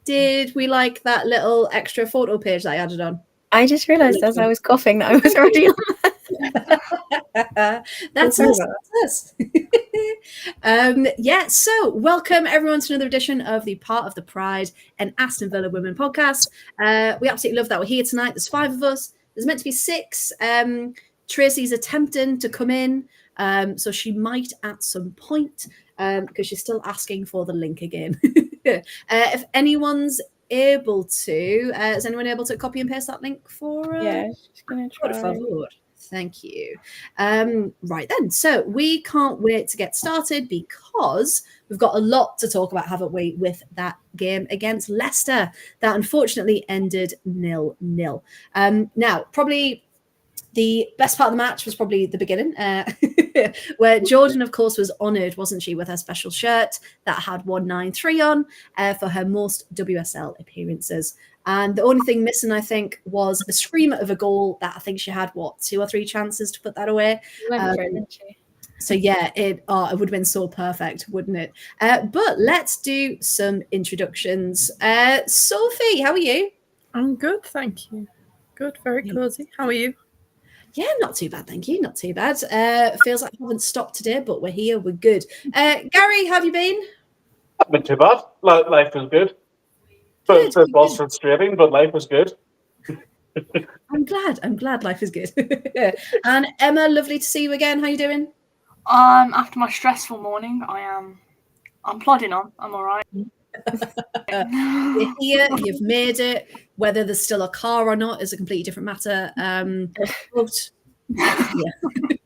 Did we like that little extra photo page that I added on? I just realised as I was coughing that I was already on That's us. Yeah, so welcome everyone to another edition of the Part of the Pride and Aston Villa Women podcast. We absolutely love that we're here tonight. There's 5 of us. There's meant to be 6. Tracy's attempting to come in, so she might at some point because she's still asking for the link again. If anyone's able to, is anyone able to copy and paste that link for? Yeah, just gonna try. Por favor. Thank you. Right then, so we can't wait to get started because we've got a lot to talk about, haven't we, with that game against Leicester that unfortunately ended 0-0. Now, probably the best part of the match was probably the beginning, where Jordan, of course, was honoured, wasn't she, with her special shirt that had 193 on for her most WSL appearances. And the only thing missing, I think, was a screamer of a goal that I think she had, 2 or 3 chances to put that away. Didn't she? So, yeah, it would have been so perfect, wouldn't it? But let's do some introductions. Sophie, how are you? I'm good, thank you. Good, very cozy. How are you? Yeah, not too bad, thank you. Not too bad. Feels like I haven't stopped today, but we're here. We're good. Gary, how have you been? Not been too bad. Life was good. But it was frustrating, but life was good. I'm glad life is good. And Emma, lovely to see you again. How you doing? After my stressful morning, I'm plodding on. I'm all right. You're here, you've made it. Whether there's still a car or not is a completely different matter. But, yeah.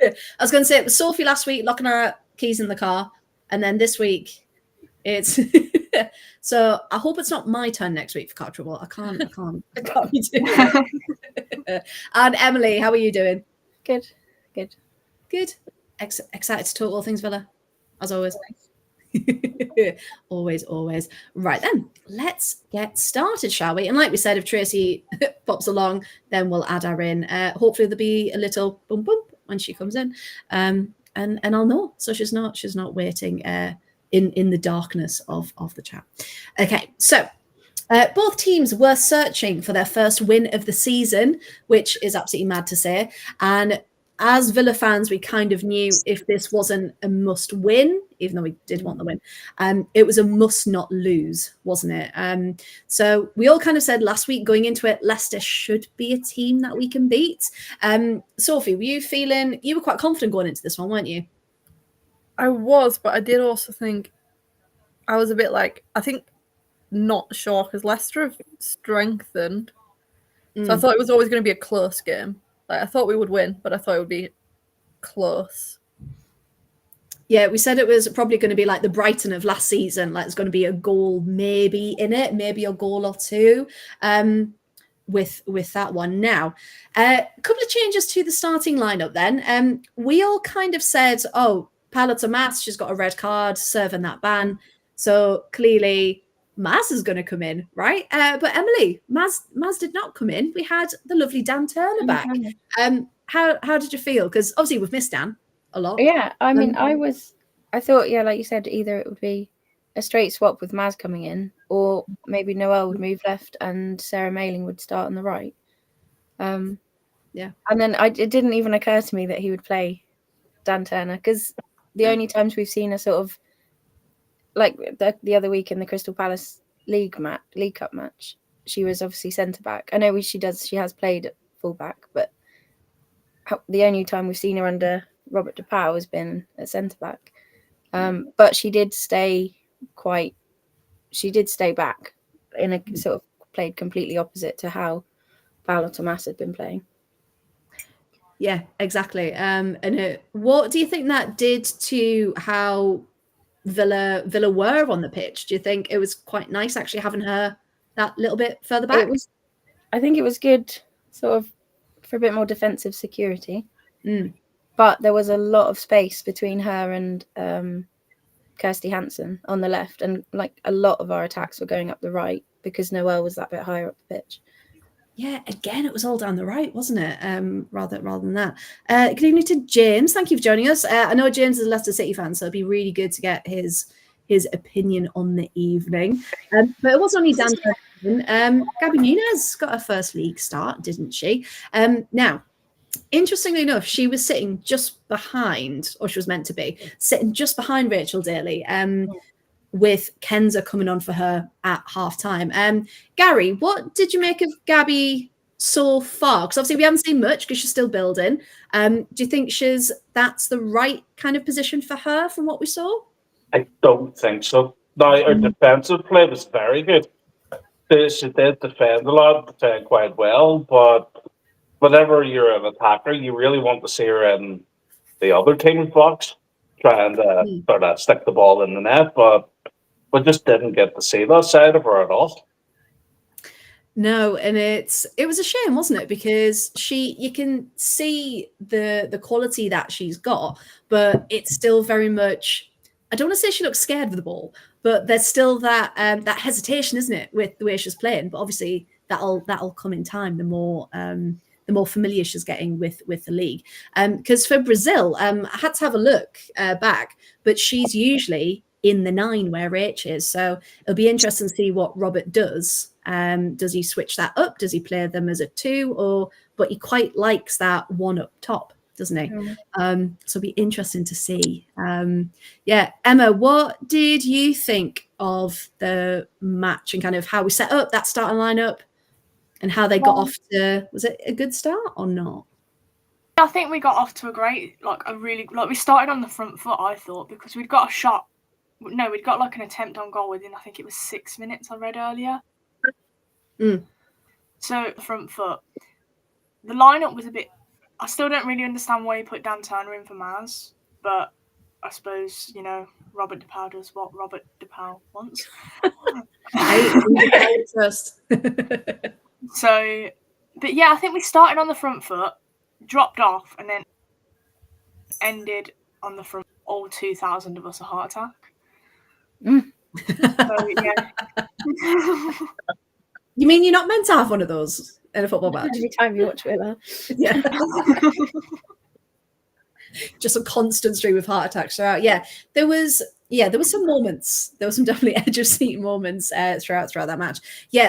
I was going to say it was Sophie last week locking her keys in the car, and then this week it's so I hope it's not my turn next week for car trouble. I can't be doing it. And Emily, how are you doing? Good. Excited to talk all things Villa, as always. always. Right then, let's get started, shall we? And like we said, if Tracy pops along, then we'll add her in. Hopefully there'll be a little bump when she comes in, and I'll know, so she's not waiting in the darkness of the chat. Okay, so both teams were searching for their first win of the season, which is absolutely mad to say. And as Villa fans, we kind of knew if this wasn't a must win, even though we did want the win, it was a must not lose, wasn't it? So we all kind of said last week going into it, Leicester should be a team that we can beat. Sophie, were you were quite confident going into this one, weren't you? I was, but I did also think I was a bit not sure because Leicester have strengthened. So I thought it was always going to be a close game. I thought we would win, but I thought it would be close. Yeah, we said it was probably going to be like the Brighton of last season. Like, there's going to be a goal maybe in it, maybe a goal or 2 with that one. Now, a couple of changes to the starting lineup then. We all kind of said, Paolo Tomas, she's got a red card, serving that ban. So clearly Maz is going to come in, right? But Emily, Maz did not come in. We had the lovely Dan Turner back. How did you feel? Because obviously we've missed Dan a lot. Yeah, I mean, I thought, yeah, like you said, either it would be a straight swap with Maz coming in, or maybe Noelle would move left and Sarah Mailing would start on the right. Yeah. And then it didn't even occur to me that he would play Dan Turner, because the only times we've seen a sort of, like the other week in the Crystal Palace League Cup match, she was obviously centre back. I know she has played at full back, but the only time we've seen her under Robert DePau has been at centre back. But she did stay back in a sort of played completely opposite to how Paolo Tomas had been playing. Yeah, exactly. And what do you think that did to how Villa were on the pitch? Do you think it was quite nice actually having her that little bit further back? I think it was good sort of for a bit more defensive security. But there was a lot of space between her and Kirsty Hansen on the left, and like a lot of our attacks were going up the right because Noelle was that bit higher up the pitch. Yeah, again, it was all down the right, wasn't it? Rather than that. Good evening to James. Thank you for joining us. I know James is a Leicester City fan, so it'd be really good to get his his opinion on the evening. But it was only Dan. Gabby Nunez got her first league start, didn't she? Now, interestingly enough, she was sitting just behind, or she was meant to be, sitting just behind Rachel Daly, with Kenza coming on for her at half-time. Gary, what did you make of Gabby so far? Because obviously we haven't seen much because she's still building. Do you think that's the right kind of position for her from what we saw? I don't think so. Now, her defensive play was very good. She did defend a lot, defend quite well, but whenever you're an attacker, you really want to see her in the other team's box, trying to sort of stick the ball in the net, but we just didn't get to see that side of her at all. No, and it was a shame, wasn't it? Because you can see the quality that she's got, but it's still very much, I don't want to say she looks scared of the ball, but there's still that that hesitation, isn't it, with the way she's playing? But obviously that'll come in time. The more familiar she's getting with the league. Because for Brazil, I had to have a look back, but she's usually in the 9 where Rach is. So it'll be interesting to see what Robert does. Does he switch that up? Does he play them as a 2? But he quite likes that 1 up top, doesn't he? So it'll be interesting to see. Emma, what did you think of the match and kind of how we set up that starting lineup and how they got off to? Was it a good start or not? I think we got off to we started on the front foot, I thought, because we'd got a shot. No, we'd got like an attempt on goal within, I think it was 6 minutes I read earlier. So the front foot. The lineup was a bit, I still don't really understand why you put Dan Turner in for Maz, but I suppose, Robert DePaul does what Robert DePaul wants. I trust. So, but yeah, I think we started on the front foot, dropped off, and then ended on the front. All 2,000 of us a heart attack. So, yeah. You mean you're not meant to have one of those in a football match? Every time you watch Villa. Yeah. Just a constant stream of heart attacks throughout. There was some moments. There was some definitely edge of seat moments throughout that match.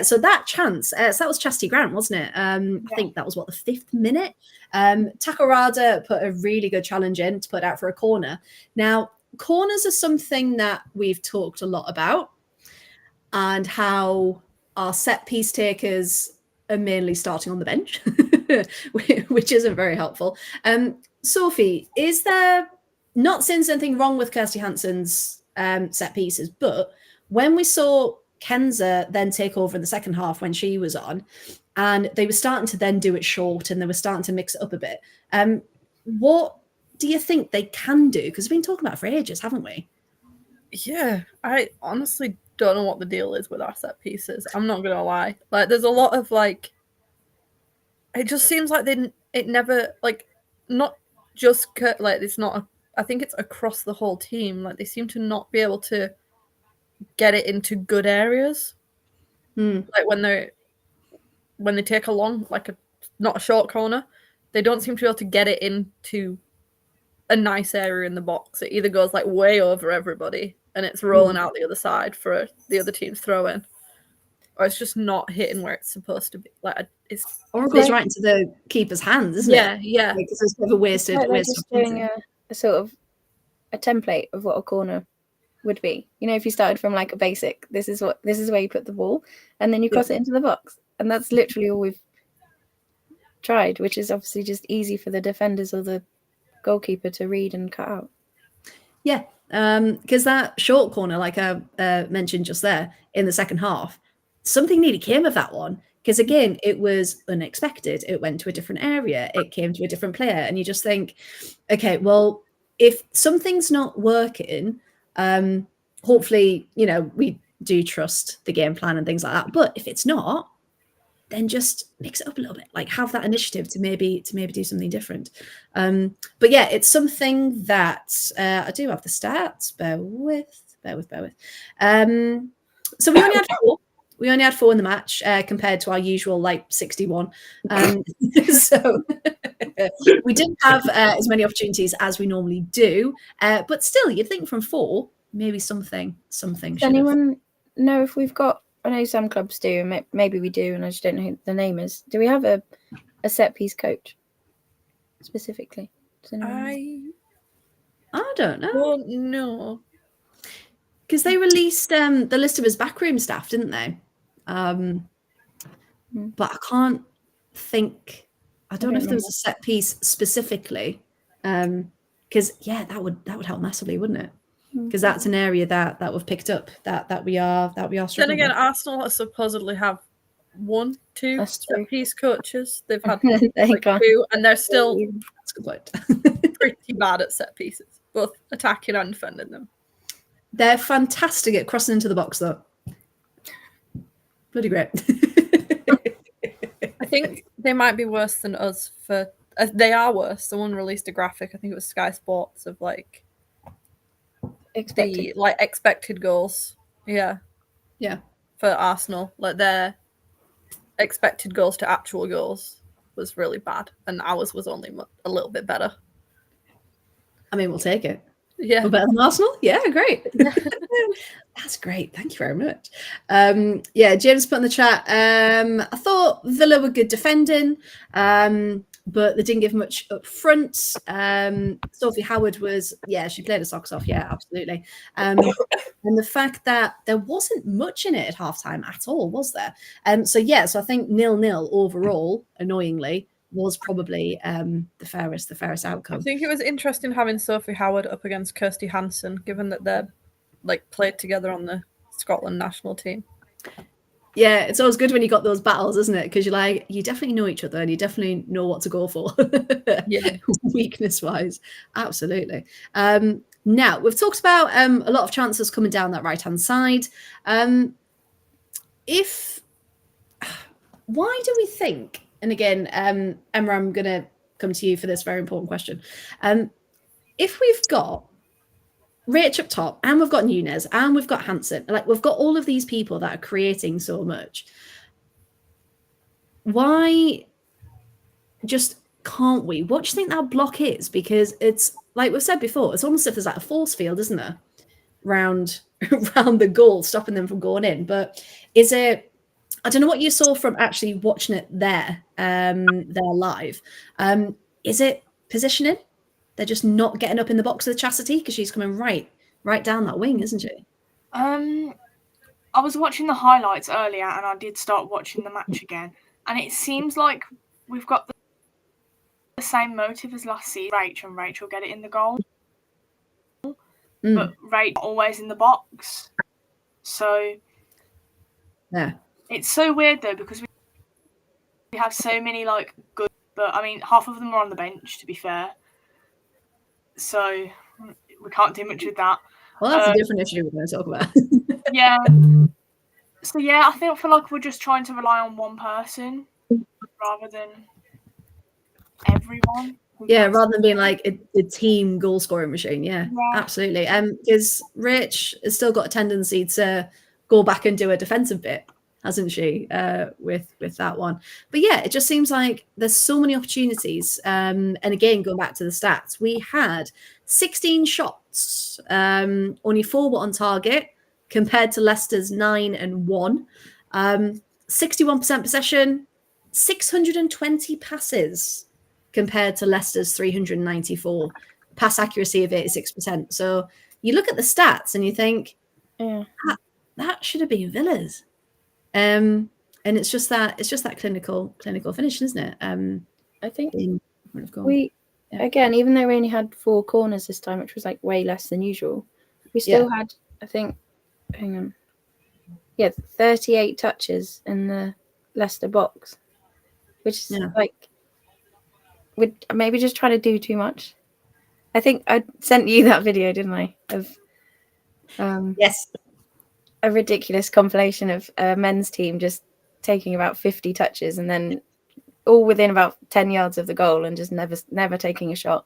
So that chance, so that was Chastity Grant, wasn't it? I think that was the 5th minute. Takarada put a really good challenge in to put out for a corner. Now, corners are something that we've talked a lot about, and how our set piece takers are mainly starting on the bench, which isn't very helpful. Sophie, is there, not saying there's anything wrong with Kirsty Hansen's set pieces, but when we saw Kenza then take over in the second half when she was on, and they were starting to then do it short and they were starting to mix it up a bit, what do you think they can do? Because we've been talking about it for ages, haven't we? Yeah, I honestly don't know what the deal is with our set pieces. I'm not going to lie. Like, there's a lot of, like, it just seems like it never, like, not just, like, it's not, I think it's across the whole team. Like, they seem to not be able to get it into good areas. Like, when they take a long, like, not a short corner, they don't seem to be able to get it into a nice area in the box. It either goes, like, way over everybody and it's rolling out the other side for the other team's throw in, or it's just not hitting where it's supposed to be. Like, or it goes right into the keeper's hands, isn't it? Yeah. Like, it's a wasted. Like just doing a sort of a template of what a corner would be. If you started from like a basic, this is where you put the ball, and then you cross it into the box, and that's literally all we've tried, which is obviously just easy for the defenders or the goalkeeper to read and cut out. Yeah, because that short corner, like I mentioned just there in the second half, something nearly came of that one. Because again, it was unexpected. It went to a different area. It came to a different player, and you just think, okay, well, if something's not working, hopefully, we do trust the game plan and things like that. But if it's not, then just mix it up a little bit. Like, have that initiative to maybe do something different. But yeah, it's something that I do have the stats. Bear with. So we only had 4. We only had 4 in the match compared to our usual 61. So we didn't have as many opportunities as we normally do. But still, you'd think from 4, maybe something Does should have. anyone know if we've got? I know some clubs do, and maybe we do, and I just don't know who the name is. Do we have a set piece coach specifically? Does anyone know? I don't know. Well, no. Because they released the list of his backroom staff, didn't they? But I can't think. I don't know if there was a set piece specifically. Because that would help massively, wouldn't it? Because that's an area that we've picked up that we are Then struggling again, with. Arsenal supposedly have 1, 2 That's true. set piece coaches. They've had There you go. 2, and they're still That's a good point. pretty bad at set pieces, both attacking and defending them. They're fantastic at crossing into the box, though. Bloody great. I think they might be worse than us for. They are worse. Someone released a graphic. I think it was Sky Sports of like Expected. the expected goals. Yeah. For Arsenal, like their expected goals to actual goals was really bad, and ours was only a little bit better. I mean, we'll take it. Yeah. We're better than Arsenal? Yeah, great. That's great. Thank you very much. James put in the chat, I thought Villa were good defending, but they didn't give much up front. Sophie Howard was, she played her socks off. Yeah, absolutely. And the fact that there wasn't much in it at halftime at all, was there? So I think 0-0 overall, annoyingly, was probably the fairest outcome. I think it was interesting having Sophie Howard up against Kirsty Hansen, given that they're like played together on the Scotland national team. Yeah, it's always good when you got those battles, isn't it? Because you definitely know each other and you definitely know what to go for. Yeah. Weakness wise, absolutely. Now we've talked about a lot of chances coming down that right hand side. Why do we think? And again, Emma, I'm going to come to you for this very important question. If we've got Rich up top, and we've got Nunes, and we've got Hansen, like we've got all of these people that are creating so much, why just can't we? What do you think that block is? Because it's like we've said before, it's almost as if there's like a force field, isn't there, round the goal, stopping them from going in. But is it? I don't know what you saw from actually watching it there live. Is it positioning? They're just not getting up in the box with Chastity because she's coming right down that wing, isn't she? I was watching the highlights earlier, and I did start watching the match again, and it seems like we've got the same motive as last season. Rachel get it in the goal, but Rachel always in the box. So yeah. It's so weird though because we have so many like good, but I mean half of them are on the bench to be fair, so we can't do much with that. Well, that's a different issue we're going to talk about. Yeah. So I feel like we're just trying to rely on one person rather than everyone. Yeah, rather than being like a team goal scoring machine. Yeah, absolutely. Because Rich has still got a tendency to go back and do a defensive bit, hasn't she, with that one? But yeah, it just seems like there's so many opportunities. And again, going back to the stats, we had 16 shots, only 4 were on target, compared to Leicester's 9 and 1. 61% possession, 620 passes, compared to Leicester's 394. Pass accuracy of 86%. So you look at the stats and you think, that should have been Villa's. And it's just that clinical finish, isn't it? I think again, even though we only had 4 corners this time, which was like way less than usual, we still had, I think, 38 touches in the Leicester box, which is like would maybe just try to do too much. I think I sent you that video, didn't I? Of yes. A ridiculous compilation of a men's team just taking about 50 touches and then all within about 10 yards of the goal and just never taking a shot.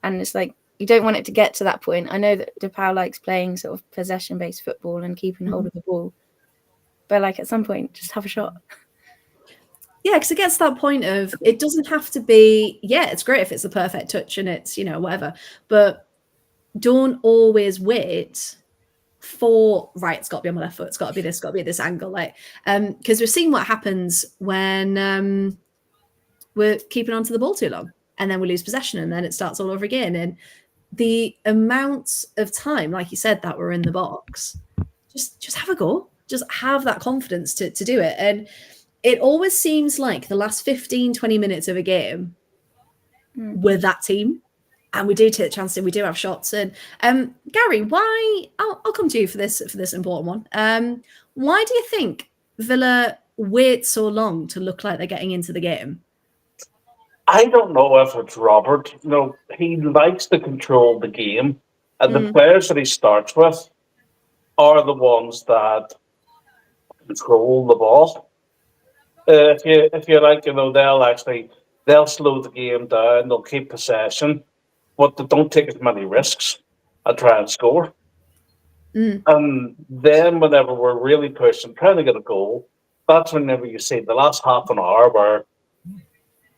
And it's like, you don't want it to get to that point. I know that DePau likes playing sort of possession-based football and keeping hold of the ball. But like at some point, just have a shot. Yeah, because it gets to that point of, it doesn't have to be, it's great if it's a perfect touch and it's, whatever. But don't always wait for right, it's got to be on my left foot, it's got to be this, got to be at this angle, like because we've seen what happens when we're keeping on to the ball too long, and then we lose possession, and then it starts all over again. And the amount of time, like you said, that we're in the box, just have a go, just have that confidence to do it. And it always seems like the last 15-20 minutes of a game, we're that team, and we do take the chance and we do have shots. And Gary, why I'll come to you for this important one. Why do you think Villa wait so long to look like they're getting into the game? I don't know if it's Robert. You know, he likes to control the game, and the players that he starts with are the ones that control the ball. If you like, you know, they'll slow the game down. They'll keep possession, but they don't take as many risks and try and score. And then whenever we're really pushing, trying to get a goal, that's whenever you see the last half an hour where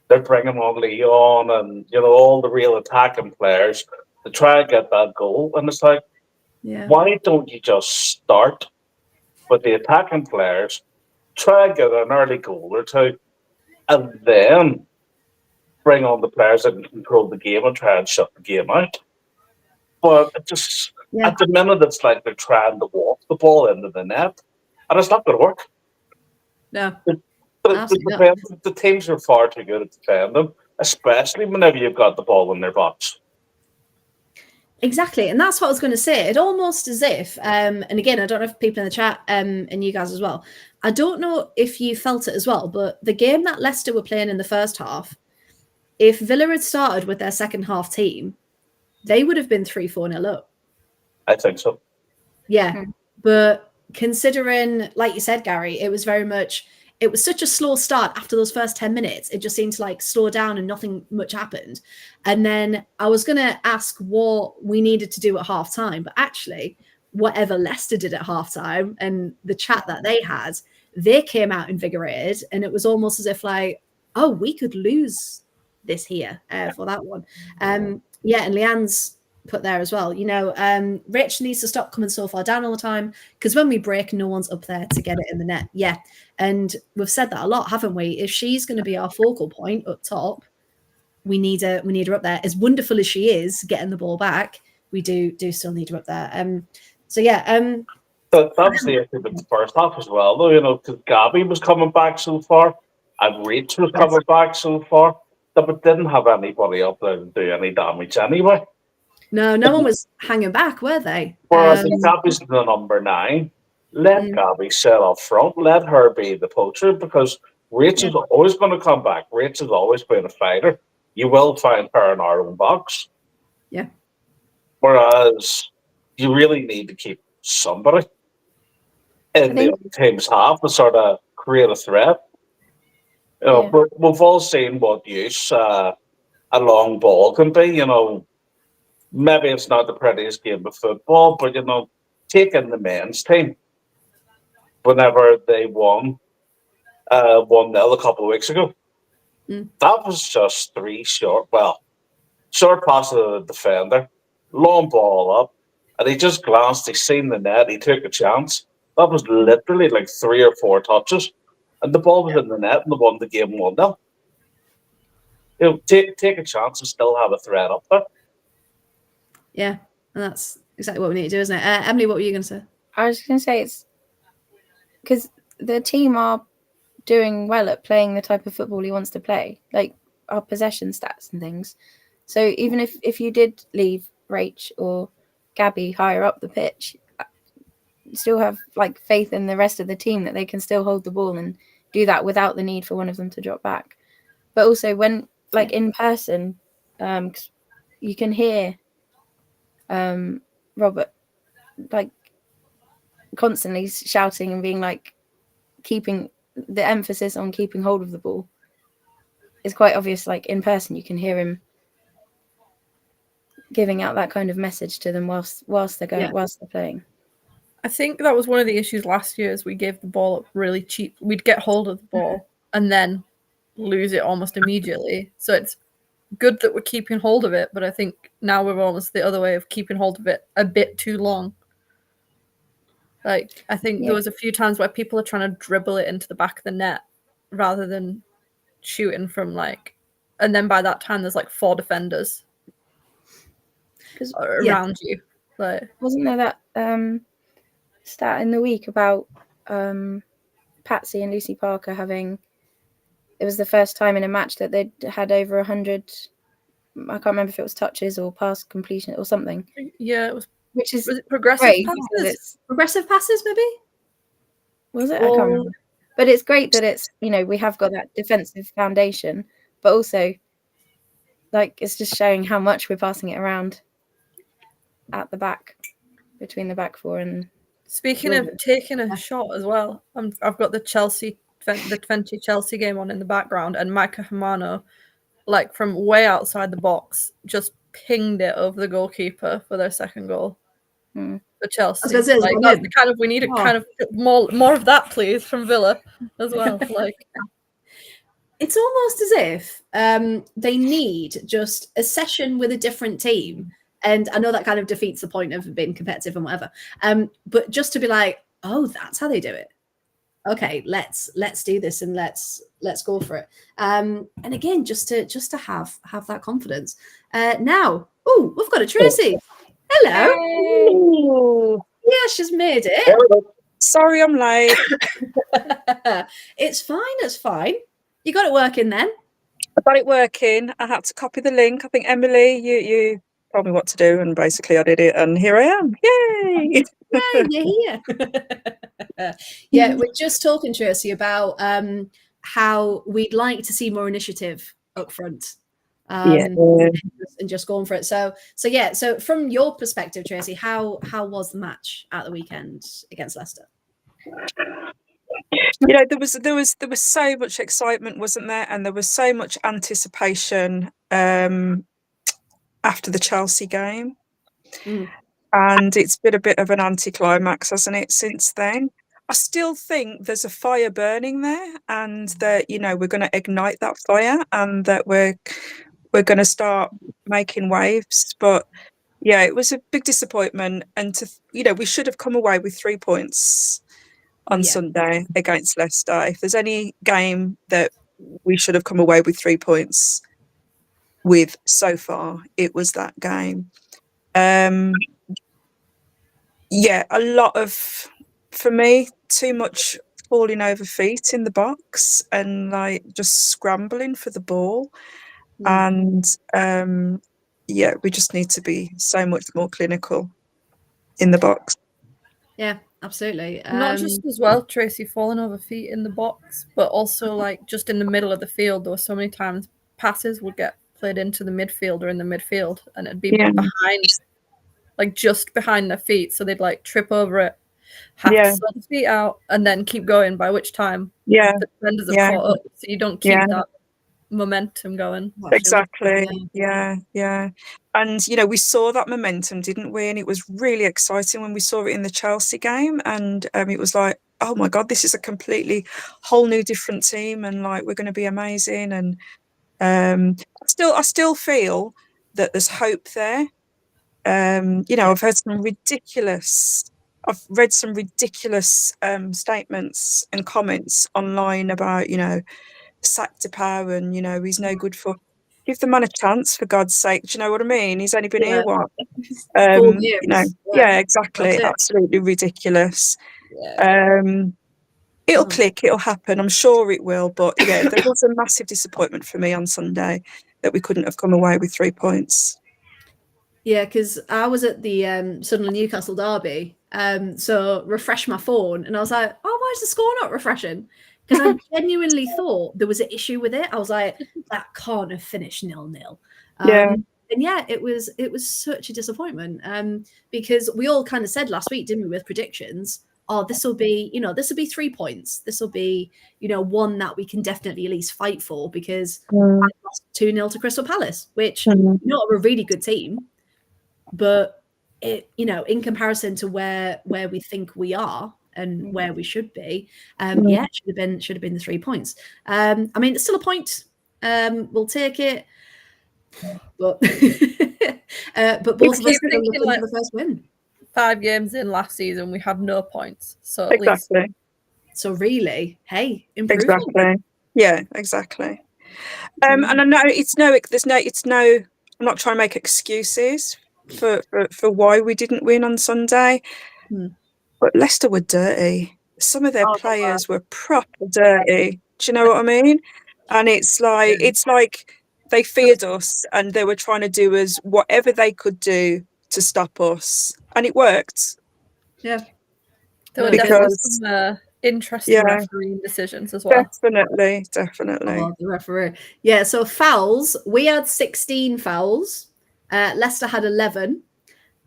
they're bringing on Leon and, you know, all the real attacking players to try and get that goal. And it's like, why don't you just start with the attacking players, try and get an early goal or two, and then bring on the players that can control the game and try and shut the game out? But it just, at the minute, it's like they're trying to walk the ball into the net, and it's not going to work. No. The teams are far too good at defending, especially whenever you've got the ball in their box. Exactly, and that's what I was going to say. It almost as if, and again, I don't know if people in the chat and you guys as well, I don't know if you felt it as well, but the game that Leicester were playing in the first half, if Villa had started with their second half team, they would have been 3-4-0 up. I think so. Yeah, but considering, like you said, Gary, it was such a slow start after those first 10 minutes. It just seemed to like slow down and nothing much happened. And then I was going to ask what we needed to do at half time, but actually whatever Leicester did at half time and the chat that they had, they came out invigorated, and it was almost as if like, oh, we could lose this here for that one. And Leanne's put there as well, you know, Rich needs to stop coming so far down all the time, because when we break, no one's up there to get it in the net. Yeah, and we've said that a lot, haven't we? If she's going to be our focal point up top, we need her up there. As wonderful as she is getting the ball back, we do still need her up there. But that was the issue with the first half as well, though, you know, because Gabby was coming back so far and Rich was coming back so far that we didn't have anybody up there to do any damage anyway. No one was hanging back, were they? Whereas if Gabby's the number 9, let Gabby sit up front, let her be the poacher, because Rach is always going to come back. Rach has always been a fighter. You will find her in our own box. Yeah. Whereas you really need to keep somebody in the other team's half to sort of create a threat. You know, we've all seen what use a long ball can be, you know. Maybe it's not the prettiest game of football, but, you know, taking the men's team, whenever they won 1-0 a couple of weeks ago, that was just 3 short passes to the defender, long ball up, and he just glanced, he seen the net, he took a chance. That was literally like 3 or 4 touches, and the ball was in the net, and they won the game 1-0. You know, take a chance and still have a threat up there. Yeah, and that's exactly what we need to do, isn't it? Emily, what were you going to say? I was going to say it's because the team are doing well at playing the type of football he wants to play, like our possession stats and things. So even if you did leave Rach or Gabby higher up the pitch, you still have like faith in the rest of the team that they can still hold the ball and do that without the need for one of them to drop back. But also when like in person, you can hear Robert like constantly shouting and being like keeping the emphasis on keeping hold of the ball is quite obvious. Like in person, you can hear him giving out that kind of message to them whilst they're going, whilst they're playing. I think that was one of the issues last year, is we gave the ball up really cheap. We'd get hold of the ball and then lose it almost immediately. So it's good that we're keeping hold of it, but I think now we're almost the other way of keeping hold of it a bit too long. Like, I think there was a few times where people are trying to dribble it into the back of the net rather than shooting from like, and then by that time there's like 4 defenders around you. Like, wasn't there that stat in the week about Patsy and Lucy Parker having? It was the first time in a match that they'd had over 100. I can't remember if it was touches or pass completion or something. Yeah, it was. Which is Was it progressive great passes? Progressive passes, maybe? Was it? I can't remember. But it's great that it's, we have got that defensive foundation, but also, like, it's just showing how much we're passing it around at the back, between the back four and. Speaking of taking a shot as well, I've got the 20 Chelsea game on in the background, and Micah Hamano, like from way outside the box, just pinged it over the goalkeeper for their second goal. For Chelsea, like that's the kind of, we need kind of more of that, please, from Villa as well. Like, it's almost as if they need just a session with a different team, and I know that kind of defeats the point of being competitive and whatever. But just to be like, oh, that's how they do it. Okay, let's do this and let's go for it. And again, just to have that confidence. Now, we've got a Tracy. Hello. Hey. Yeah, she's made it. Sorry, I'm late. It's fine. You got it working then? I got it working. I had to copy the link. I think, Emily, you told me what to do, and basically I did it, and here I am. Yay! Yay, you're here. Yeah, we're just talking, Tracy, about how we'd like to see more initiative up front. And just going for it. So from your perspective, Tracy, how was the match at the weekend against Leicester? There was so much excitement, wasn't there? And there was so much anticipation after the Chelsea game. And it's been a bit of an anticlimax, hasn't it, since then? I still think there's a fire burning there, and that we're going to ignite that fire, and that we're going to start making waves. But yeah, it was a big disappointment, and we should have come away with 3 points on Sunday against Leicester. If there's any game that we should have come away with 3 points with so far, it was that game. A lot of, for me, too much falling over feet in the box and like just scrambling for the ball. And we just need to be so much more clinical in the box. Yeah, absolutely. Not just as well, Tracy, falling over feet in the box, but also like just in the middle of the field. There were so many times passes would get played into the midfield or in the midfield, and it'd be behind, like just behind their feet. So they'd like trip over it, have to sort the feet out, and then keep going, by which time the defenders have caught up. So you don't keep that momentum going. Exactly. Yeah. And we saw that momentum, didn't we? And it was really exciting when we saw it in the Chelsea game, and it was like, oh my god, this is a completely whole new different team, and like we're going to be amazing. And I still feel that there's hope there. I've read some ridiculous statements and comments online about sack to power, and he's no good for. Give the man a chance, for God's sake. Do you know what I mean? He's only been here what? 4 years. Exactly. Absolutely ridiculous. It'll click, it'll happen. I'm sure it will. But there was a massive disappointment for me on Sunday that we couldn't have come away with 3 points. Yeah, because I was at the Sunderland Newcastle derby, so refresh my phone, and I was like, oh, why is the score not refreshing? Because I genuinely thought there was an issue with it. I was like, that can't have finished 0-0. And it was such a disappointment because we all kind of said last week, didn't we, with predictions, this will be 3 points. This will be, one that we can definitely at least fight for, because I lost 2-0 to Crystal Palace, which are a really good team, but it, in comparison to where we think we are and where we should be, it should have been the 3 points. I mean, it's still a point. We'll take it, but both of us are looking for the first win. 5 games in last season, we had no points. So at least Exactly. So really, hey, improvement. Exactly. Yeah, exactly. And I know it's no. I'm not trying to make excuses for why we didn't win on Sunday, but Leicester were dirty. Some of their players were proper dirty. Do you know what I mean? And it's like they feared us, and they were trying to do us whatever they could do to stop us, and it worked. Yeah. there were Because- definitely some interesting Yeah. refereeing decisions as well. Definitely. Oh, the referee. Yeah, so fouls, we had 16 fouls. Leicester had 11.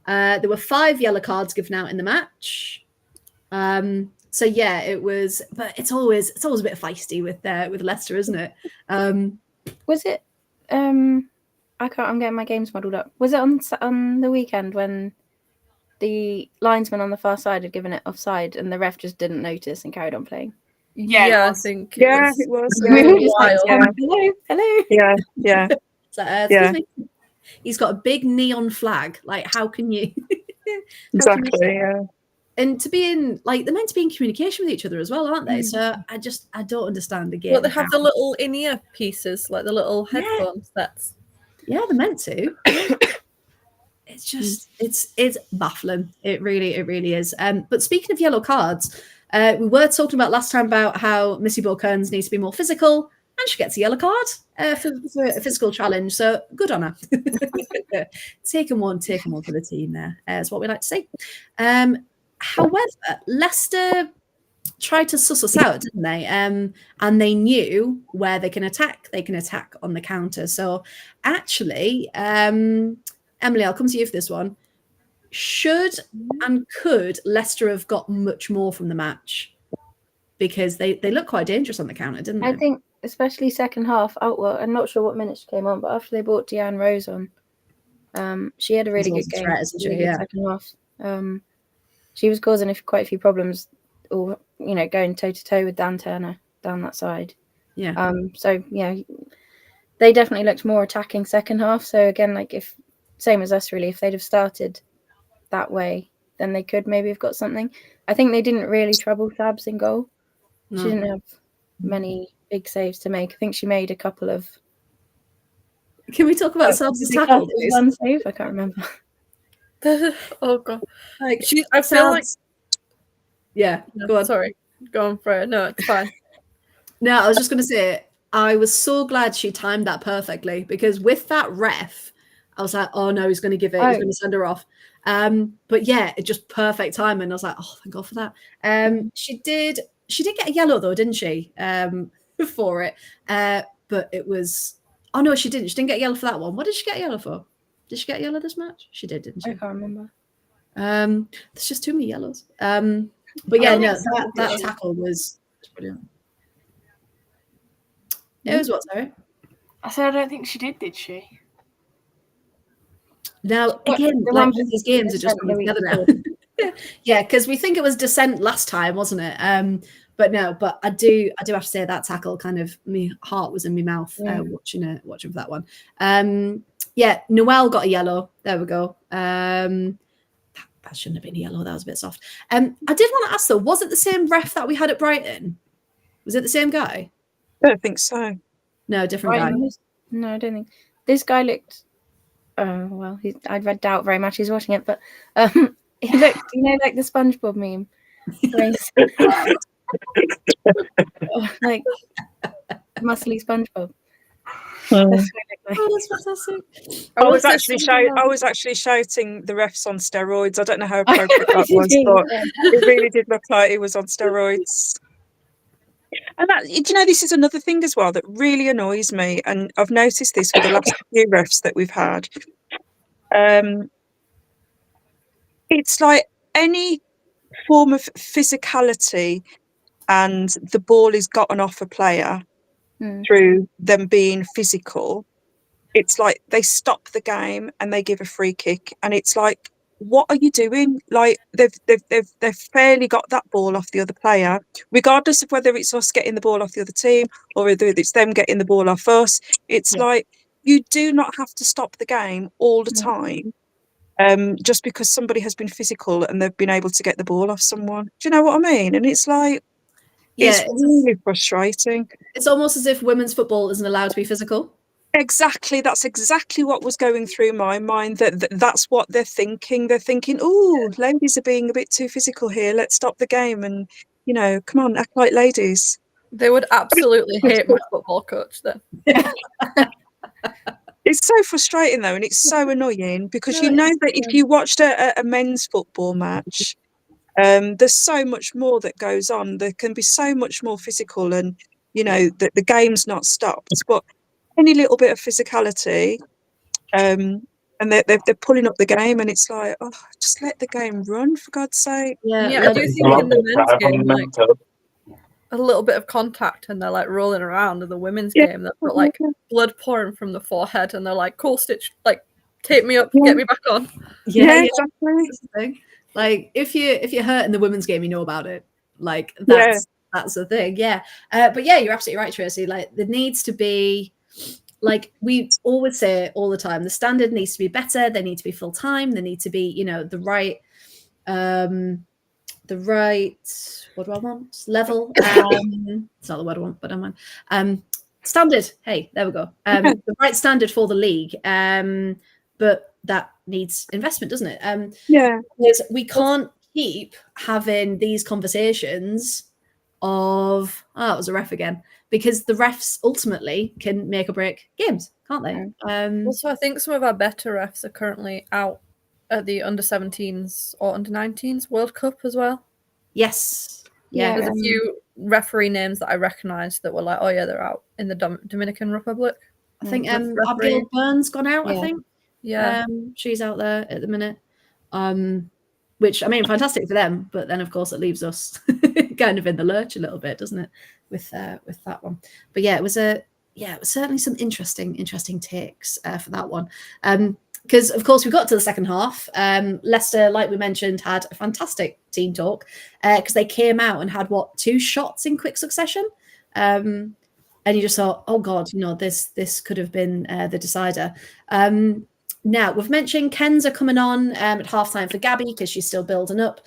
There were 5 yellow cards given out in the match. So yeah, it was, but it's always a bit feisty with Leicester, isn't it? Was it? I'm getting my games muddled up. Was it on the weekend when the linesman on the far side had given it offside and the ref just didn't notice and carried on playing? Yeah, I it was. think Yeah, it it was. was We a were just like, while. hello. Yeah. So, excuse me. He's got a big neon flag. Like, how can you? Exactly. Yeah. And to be in, like, they're meant to be in communication with each other as well, aren't they? So I don't understand again. Well, they have the little in-ear pieces, like the little headphone sets. Yeah, they're meant to. It's just it's baffling. It really is. But speaking of yellow cards, we were talking about last time about how Missy Kearns needs to be more physical, and she gets a yellow card for a physical challenge. So good on her. Taking one for the team there, is what we like to see. However, Leicester tried to suss us out, didn't they? And they knew where they can attack. They can attack on the counter. So actually, Emily, I'll come to you for this one. Should and could Leicester have got much more from the match? Because they look quite dangerous on the counter, didn't they? I think, especially second half, well, I'm not sure what minute she came on, but after they brought Deanne Rose on, she had a really good game. Second half. She was causing quite a few problems, or going toe to toe with Dan Turner down that side. Yeah. So yeah, they definitely looked more attacking second half. So again, like same as us really, if they'd have started that way, then they could maybe have got something. I think they didn't really trouble Sabs in goal. No. She didn't have many big saves to make. I think she made a couple of. Can we talk about Sabs' tackle, please? One save, I can't remember. Oh god, Like, I feel like. Yeah, go on. Sorry, go on, Freya. No, it's fine. No, I was just going to say, I was so glad she timed that perfectly, because with that ref, I was like, oh no, he's going to give it. He's going to send her off. But yeah, it just perfect timing. I was like, oh, thank God for that. She did get a yellow though, didn't she? For it. But it was, oh no, she didn't. She didn't get a yellow for that one. What did she get a yellow for? Did she get a yellow this match? She did, didn't she? I can't remember. There's just too many yellows. But yeah, no, that tackle was brilliant. It was what, sorry? I said I don't think she did she? Now, again, like these games are just coming together now. Yeah, because we think it was Descent last time, wasn't it? But no, but I do have to say that tackle kind of, my heart was in my mouth watching for that one. Yeah, Noelle got a yellow. There we go. That shouldn't have been a yellow. That was a bit soft. I did want to ask though, was it the same ref that we had at Brighton? Was it the same guy? I don't think so. No, different guy. No, I don't think. This guy looked. Well, I'd doubt very much he's watching it, but he looked, like the SpongeBob meme. Like muscly SpongeBob. That's fantastic. I was actually shouting the refs on steroids. I don't know how appropriate that was, but it really did look like it was on steroids. And that, this is another thing as well that really annoys me, and I've noticed this with the last few refs that we've had. It's like any form of physicality, and the ball is gotten off a player through them being physical. It's like they stop the game and they give a free kick, and it's like, what are you doing? Like they've fairly got that ball off the other player, regardless of whether it's us getting the ball off the other team or whether it's them getting the ball off us. It's like, you do not have to stop the game all the time just because somebody has been physical and they've been able to get the ball off someone. Do you know what I mean? And it's like, Yeah, it's really frustrating. it's almost as if women's football isn't allowed to be physical. Exactly. That's exactly what was going through my mind. That's what they're thinking. They're thinking, oh, ladies are being a bit too physical here. Let's stop the game and, come on, act like ladies. They would absolutely hate my football coach then. It's so frustrating though, and it's so annoying because you know that if you watched a men's football match, there's so much more that goes on. There can be so much more physical, and the game's not stopped. But any little bit of physicality, and they're pulling up the game, and it's like, oh, just let the game run for God's sake. Yeah, I do think in the men's game, like, a little bit of contact and they're like rolling around. In the women's game, they've got like blood pouring from the forehead, and they're like, "Cool, Stitch, like tape me up, get me back on." Yeah, exactly. Like if you're hurt in the women's game, you know about it. Like that's the thing. Yeah, but yeah, you're absolutely right, Tracy. Like there needs to be, like we always say all the time, the standard needs to be better. They need to be full time. They need to be, the right. The right, what do I want? Level. It's not the word I want, but I'm on. Standard. Hey, there we go. The right standard for the league. But that needs investment, doesn't it? Because we can't keep having these conversations of, it was a ref again, because the refs ultimately can make or break games, can't they? Also, I think some of our better refs are currently out at the under-17s or under-19s World Cup as well. Yes. Yeah, there's a few referee names that I recognise that were like, oh yeah, they're out in the Dominican Republic. I think Abigail Byrne's gone out, I think. Yeah. She's out there at the minute. Which, I mean, fantastic for them, but then of course it leaves us kind of in the lurch a little bit, doesn't it, with that one. But yeah, it was certainly some interesting takes for that one. Because, of course, we got to the second half. Leicester, like we mentioned, had a fantastic team talk because they came out and had, 2 shots in quick succession? And you just thought, oh, God, this could have been the decider. Now, we've mentioned Kenza coming on at halftime for Gabby because she's still building up.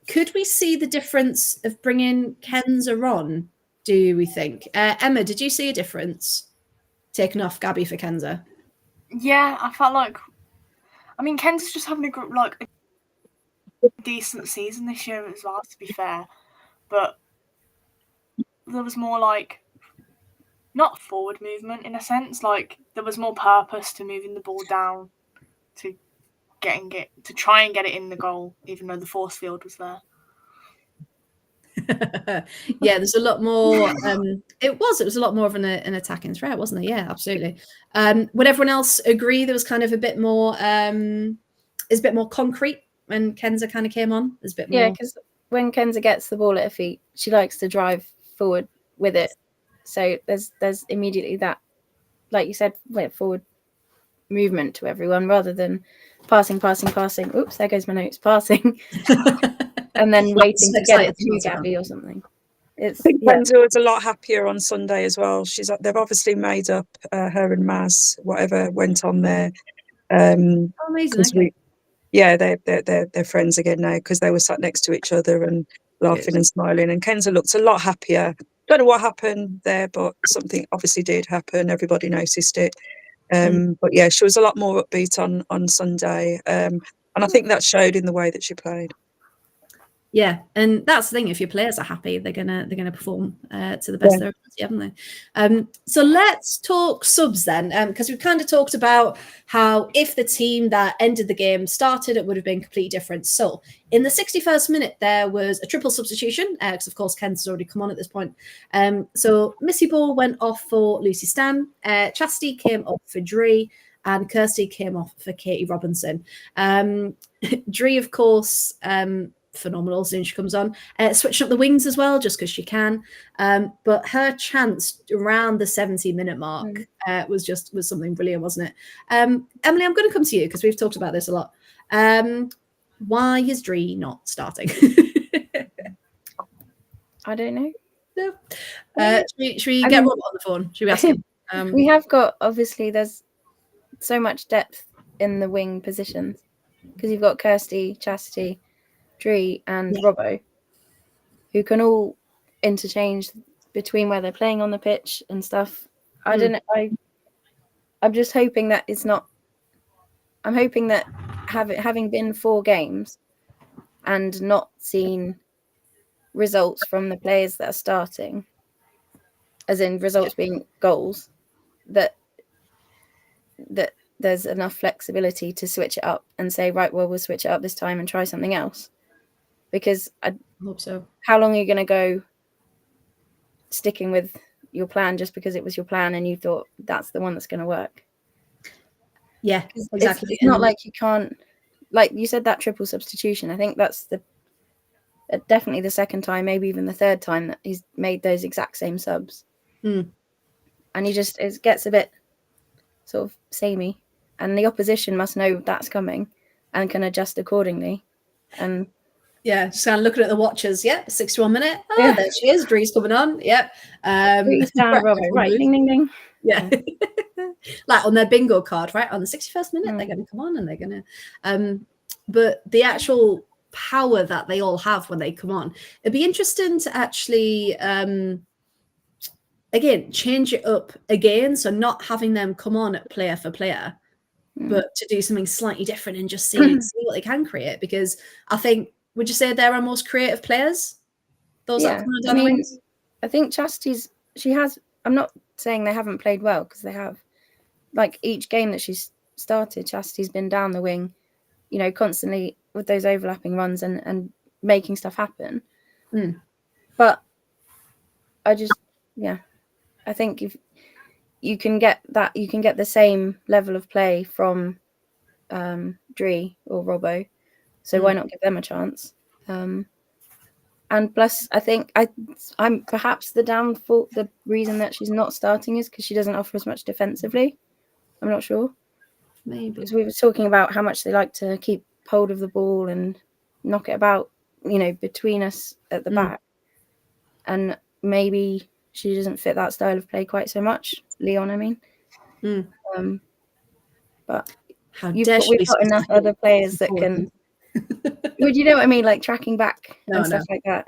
Could we see the difference of bringing Kenza on, do we think? Emma, did you see a difference taking off Gabby for Kenza? Yeah, I felt like, Kenza's just having a decent season this year as well, to be fair. But there was more not forward movement in a sense, there was more purpose to moving the ball down, to try and get it in the goal, even though the force field was there. Yeah, there's a lot more. It was a lot more of an attacking threat, wasn't it? Yeah, absolutely. Would everyone else agree there was kind of a bit more, is a bit more concrete when Kenza kind of came on? There's a bit more. Yeah, because when Kenza gets the ball at her feet, she likes to drive forward with it. So there's immediately that, like you said, forward movement to everyone rather than passing. Oops, there goes my notes. Passing. And then waiting to get it to Gabby or something. I think Kenza was a lot happier on Sunday as well. They've obviously made up, her and Maz, whatever went on there. Amazing. Okay. They're friends again now because they were sat next to each other and laughing and smiling. And Kenza looked a lot happier. Don't know what happened there, but something obviously did happen. Everybody noticed it. But yeah, she was a lot more upbeat on Sunday. And I think that showed in the way that she played. Yeah, and that's the thing. If your players are happy, they're gonna perform to the best of their ability, haven't they? So let's talk subs then, because we've kind of talked about how if the team that ended the game started, it would have been completely different. So in the 61st minute, there was a triple substitution because, of course, Ken's already come on at this point. So Missy Ball went off for Lucy Stan, Chastity came off for Dree, and Kirsty came off for Katie Robinson. Dree, of course. Phenomenal as soon as she comes on, switching up the wings as well just because she can, but her chance around the 70-minute mark was something brilliant, wasn't it? Emily, I'm going to come to you because we've talked about this a lot. Why is Dree not starting? I don't know. No. Should we get Rob on the phone? Should we ask him? We have got, obviously there's so much depth in the wing positions, because you've got Kirsty, Chastity, Dree, and Yeah. Robbo, who can all interchange between where they're playing on the pitch and stuff. I don't know. I'm just hoping that it's not. I'm hoping that having been 4 games and not seen results from the players that are starting, as in results being goals, that there's enough flexibility to switch it up and say, right, well, we'll switch it up this time and try something else. Because I hope so. How long are you going to go sticking with your plan just because it was your plan and you thought that's the one that's going to work? Yeah, exactly. It's not like you can't, like you said, that triple substitution. I think that's definitely the second time, maybe even the third time that he's made those exact same subs. And it gets a bit sort of samey, and the opposition must know that's coming and can adjust accordingly. And yeah, just kind of looking at the watches. Yep, 61 minute. Oh, there she is. Dree's coming on. Yep. Right, ding, ding, ding. Yeah. Like on their bingo card, right? On the 61st minute, they're going to come on and they're going to. But the actual power that they all have when they come on, it'd be interesting to actually, again, change it up again. So not having them come on at player for player, but to do something slightly different and just see what they can create. Because I think, would you say they're our most creative players? Those that come on down the wings? I think Chastity's, I'm not saying they haven't played well, because they have. Like each game that she's started, Chastity's been down the wing, constantly with those overlapping runs and making stuff happen. But I think if you can get that, you can get the same level of play from Dree or Robbo. So why not give them a chance? And plus, I think I'm perhaps the reason that she's not starting is because she doesn't offer as much defensively. I'm not sure. Maybe. Because we were talking about how much they like to keep hold of the ball and knock it about, between us at the back. And maybe she doesn't fit that style of play quite so much. Leon, I mean. But we've got enough other players that can. Would you know what I mean? Like tracking back and stuff like that.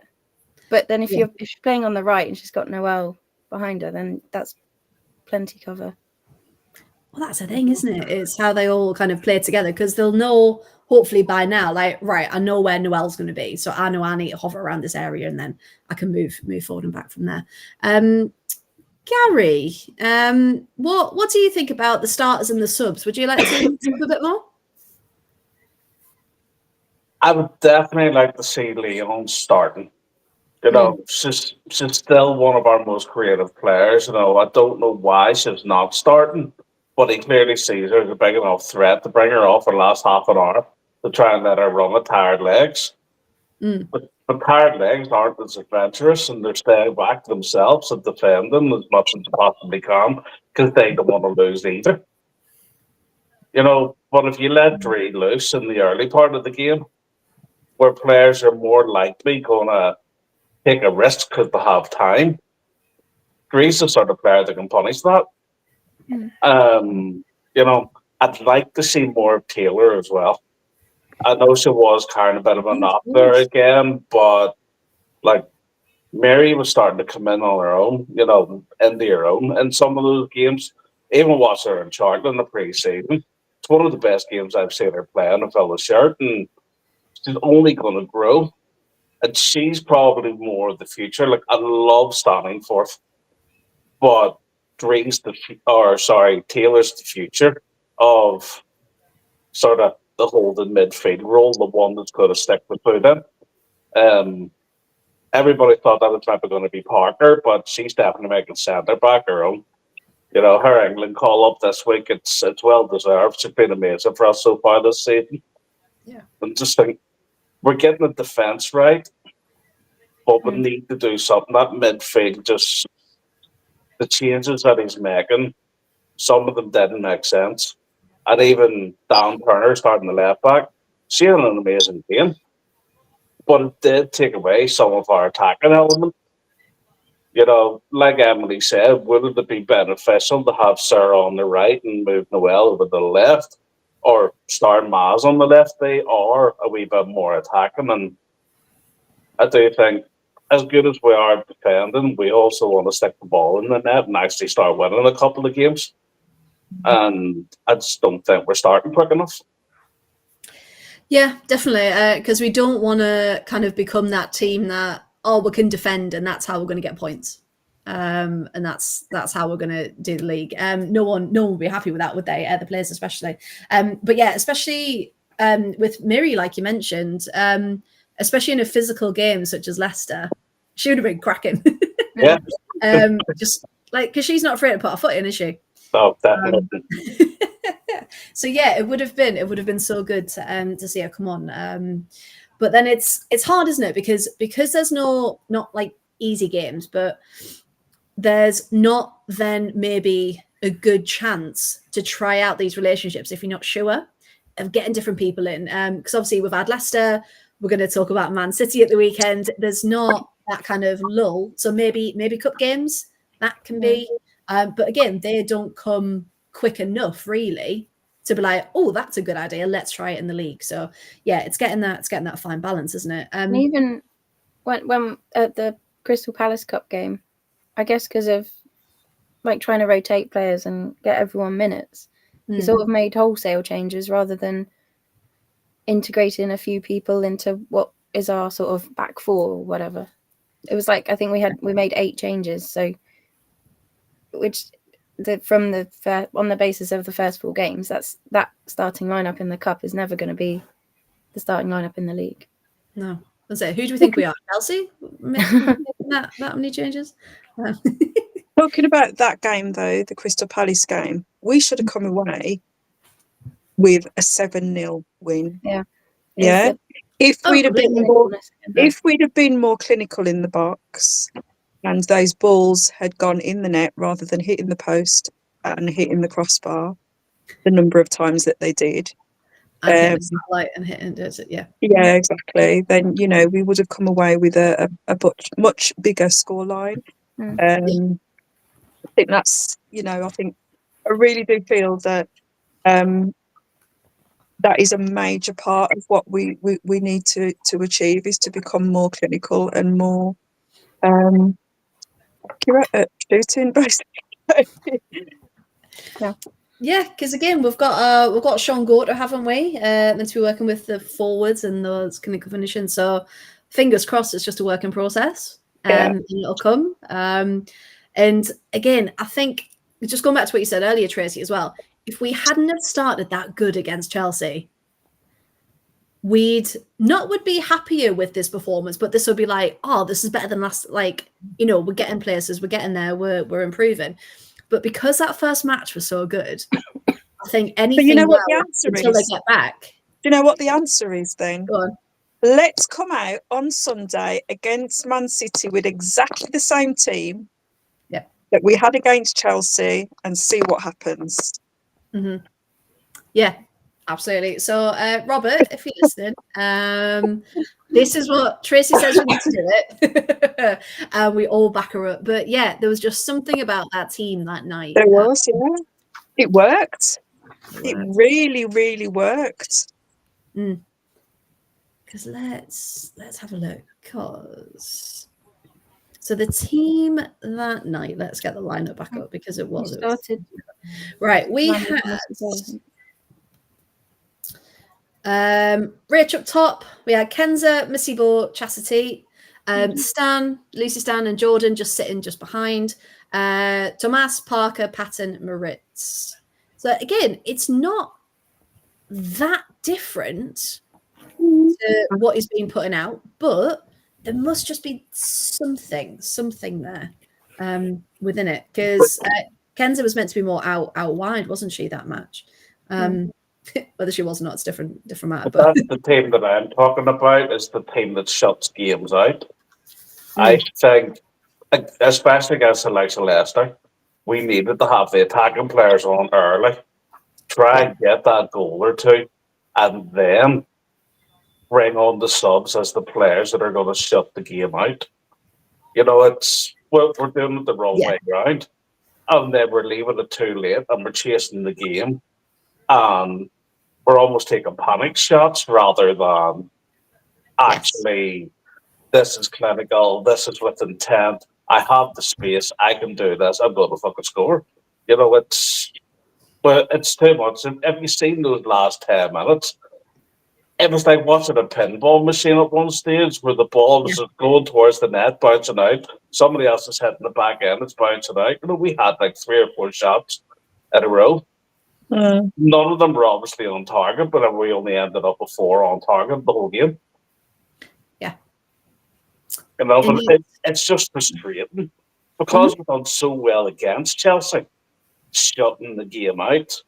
But then if you're playing on the right and she's got Noelle behind her, then that's plenty cover. Well, that's the thing, isn't it? It's how they all kind of play together, because they'll know, hopefully by now, like, right, I know where Noelle's going to be. So I know I need to hover around this area and then I can move forward and back from there. Gary, what do you think about the starters and the subs? Would you like to talk a bit more? I would definitely like to see Leon starting. She's still one of our most creative players. I don't know why she's not starting, but he clearly sees her as a big enough threat to bring her off for the last half an hour to try and let her run with tired legs. But tired legs aren't as adventurous, and they're staying back to themselves and defending as much as they possibly can because they don't want to lose either. But if you let Dree loose in the early part of the game, where players are more likely going to take a risk because they have time, Dree's the sort of player that can punish that. I'd like to see more of Taylor as well. I know she was carrying a bit of a knock there again, but like Mary was starting to come in on her own, into her own in some of those games. Even watching her in Charlotte in the pre-season, it's one of the best games I've seen her play on a fella's shirt, and she's only going to grow. And she's probably more of the future. Like, I love standing fourth, but Taylor's the future of sort of the holding midfield role, the one that's going to stick between them. Everybody thought that was maybe going to be Parker, but she's definitely making centre back her own. Her England call up this week, it's well deserved. She's been amazing for us so far this season. Yeah. And just think, we're getting the defence right, but we need to do something. That midfield, just the changes that he's making, some of them didn't make sense. And even Dan Turner starting the left back, she had an amazing game. But it did take away some of our attacking element. Like Emily said, would it be beneficial to have Sarah on the right and move Noelle over to the left? or starting Maz on the left, they are a wee bit more attacking. And I do think, as good as we are defending, we also want to stick the ball in the net and actually start winning a couple of games. And I just don't think we're starting quick enough. Yeah, definitely. Because we don't want to kind of become that team that, oh, we can defend and that's how we're going to get points. And that's how we're going to do the league. No one would be happy with that, would they? The players especially. But yeah, especially with Miri, like you mentioned, especially in a physical game such as Leicester, she would have been cracking. Yeah. Just like, because she's not afraid to put her foot in, is she? Oh, definitely. So yeah, it would have been so good to see her come on. But then it's hard, isn't it? Because there's not like easy games, but there's not then maybe a good chance to try out these relationships if you're not sure of getting different people in. Because obviously we've had Leicester, we're going to talk about Man City at the weekend. There's not that kind of lull. So maybe cup games that can be. But again, they don't come quick enough really to be like, oh, that's a good idea. Let's try it in the league. So yeah, it's getting that fine balance, isn't it? And even when at the Crystal Palace Cup game, I guess because of like trying to rotate players and get everyone minutes, he sort of made wholesale changes rather than integrating a few people into what is our sort of back four or whatever. It was like, I think we made 8 changes, so which on the basis of the first 4 games, that starting lineup in the cup is never going to be the starting lineup in the league. No. Let's say, who do we think we are? Chelsea? Making that many changes? Talking about that game, though, the Crystal Palace game, we should have come away with a 7-0 win. Yeah. Yeah. If we'd have been more clinical in the box and those balls had gone in the net rather than hitting the post and hitting the crossbar the number of times that they did. And satellite and hitting it, yeah. Yeah, exactly. Then, we would have come away with a much bigger scoreline. I think that's, I really do feel that that is a major part of what we need to achieve, is to become more clinical and more accurate at shooting, basically. Yeah, because again, we've got Sean Gorter, haven't we? Meant to be working with the forwards and those clinical finishing. So fingers crossed, it's just a working process, and it'll come. And again, I think just going back to what you said earlier, Tracy, as well. If we hadn't have started that good against Chelsea, would be happier with this performance, but this would be like, oh, this is better than last. Like, we're getting places, we're getting there, we're improving. But because that first match was so good, I think anything. But you know what the answer until is? They get back. Do you know what the answer is then? Go on. Let's come out on Sunday against Man City with exactly the same team that we had against Chelsea and see what happens. Mm-hmm. Yeah, absolutely. So, Robert, if you're listening, this is what Tracy says we need to do it. And we all back her up. But yeah, there was just something about that team that night. There was, yeah. It worked. It really, really worked. Because let's have a look. So the team that night, let's get the lineup back up because it was right. We had Rich up top. We had Kenza, Missibo, Chastity, Lucy Stan, and Jordan just sitting just behind. Tomas, Parker, Patton, Moritz. So again, it's not that different to what is being put out, but there must just be something there within it, because Kenza was meant to be more out wide, wasn't she, that match? Whether she was or not, it's different matter. But that's the team that I'm talking about, is the team that shuts games out. I think, especially against the likes of Leicester, we needed to have the attacking players on early, try and get that goal or two, and then bring on the subs as the players that are going to shut the game out. We're doing it the wrong way around, and then we're leaving it too late, and we're chasing the game. we're almost taking panic shots rather than actually, this is clinical, this is with intent, I have the space, I can do this, I'm going to fucking score. You know, it's too much. And have you seen those last 10 minutes? It was like watching a pinball machine at one stage where the ball was going towards the net, bouncing out. Somebody else is hitting the back end, it's bouncing out. You know, we had like 3 or 4 shots in a row. None of them were obviously on target, but we only ended up with 4 on target the whole game. Yeah. You know, but it's just frustrating because we've done so well against Chelsea, shutting the game out.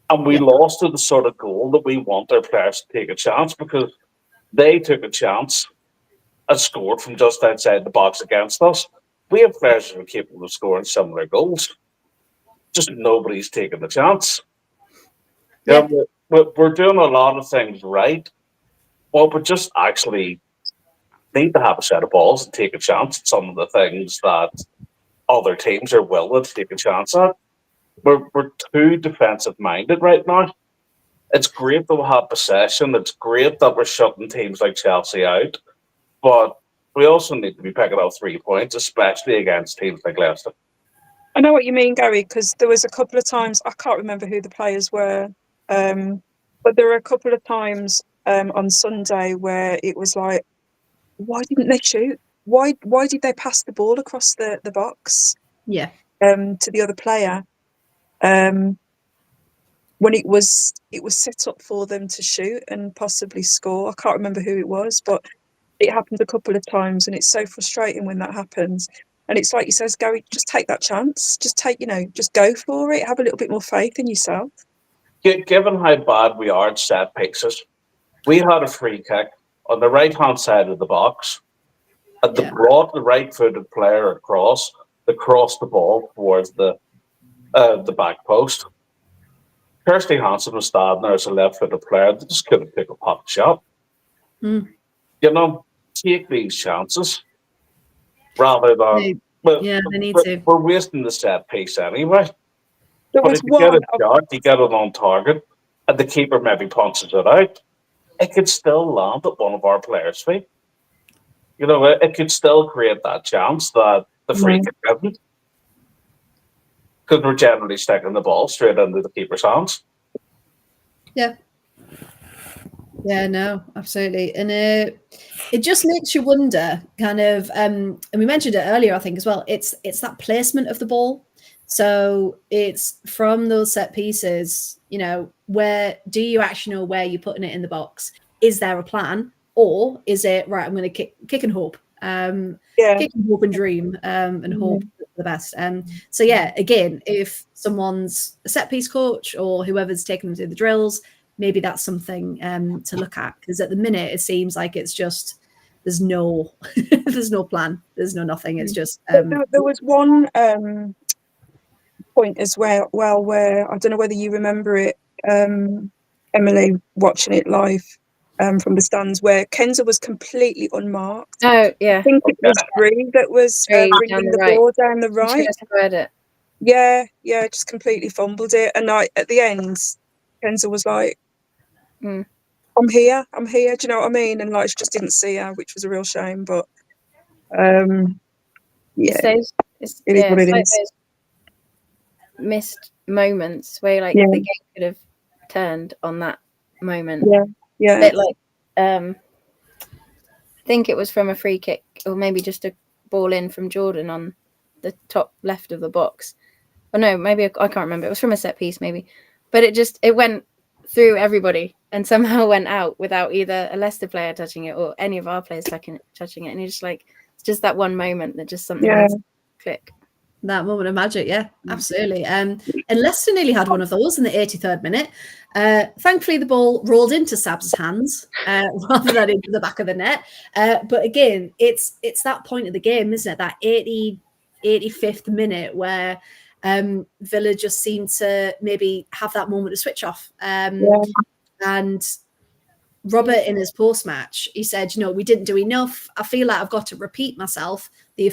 And we lost to the sort of goal that we want our players to take a chance, because they took a chance and scored from just outside the box against us. We have players who are capable of scoring similar goals. Just nobody's taking the chance. Yeah, we're doing a lot of things right. Well, we just actually need to have a set of balls and take a chance at some of the things that other teams are willing to take a chance at. We're too defensive minded right now. It's great that we have possession. It's great that we're shutting teams like Chelsea out. But we also need to be picking up 3 points, especially against teams like Leicester. I know what you mean, Gary, because there was a couple of times, I can't remember who the players were, but there were a couple of times on Sunday where it was like, why didn't they shoot? Why did they pass the ball across the box? Yeah. To the other player. When it was set up for them to shoot and possibly score. I can't remember who it was, but it happened a couple of times, and it's so frustrating when that happens. And it's like you says, Gary, just take that chance. Just just go for it. Have a little bit more faith in yourself. Given how bad we are at set pieces, we had a free kick on the right-hand side of the box, and they brought the right-footed player across, they crossed the ball towards the back post. Kirsty Hansen was standing there as a left-footed player. They just couldn't pick a pot shot. You know, take these chances rather than... they need to. We're wasting the set piece anyway. There But was if you get one. a shot, you get it on target, and the keeper maybe punches it out, it could still land at one of our players' feet. You know, it could still create that chance that the free kick didn't. Because we're generally sticking the ball straight into the keeper's hands. Yeah. Yeah, no, absolutely. And it just makes you wonder, kind of, and we mentioned it earlier, I think, as well. It's that placement of the ball. So it's from those set pieces, you know, where do you actually know where you're putting it in the box? Is there a plan? Or is it, right, I'm going to kick and hope. Kick and hope and dream and hope for the best. So yeah, again, if someone's a set piece coach or whoever's taking them through the drills, maybe that's something to look at, because at the minute it seems like it's just there's no plan, there's no nothing. It's just there was one point as well where I don't know whether you remember it, Emily, watching it live from the stands, where Kenza was completely unmarked. Oh yeah, I think it was Bree that was bringing the ball down the right. Read it. Yeah, just completely fumbled it. And at the end, Kenza was like, I'm here. Do you know what I mean? And like, she just didn't see her, which was a real shame. But it's what it like is. those missed moments where like the game could have turned on that moment. Yeah. A bit like I think it was from a free kick, or maybe just a ball in from Jordan on the top left of the box. Or no, maybe I can't remember. It was from a set piece, maybe. But it went through everybody and somehow went out without either a Leicester player touching it or any of our players touching it. And you're just like, it's just that one moment that just something has to click. That moment of magic, yeah, absolutely. And Leicester nearly had one of those in the 83rd minute. Thankfully, the ball rolled into Sab's hands rather than into the back of the net. But again, it's that point of the game, isn't it? That 85th minute where Villa just seemed to maybe have that moment of switch off. And Robert, in his post-match, he said, we didn't do enough. I feel like I've got to repeat myself. the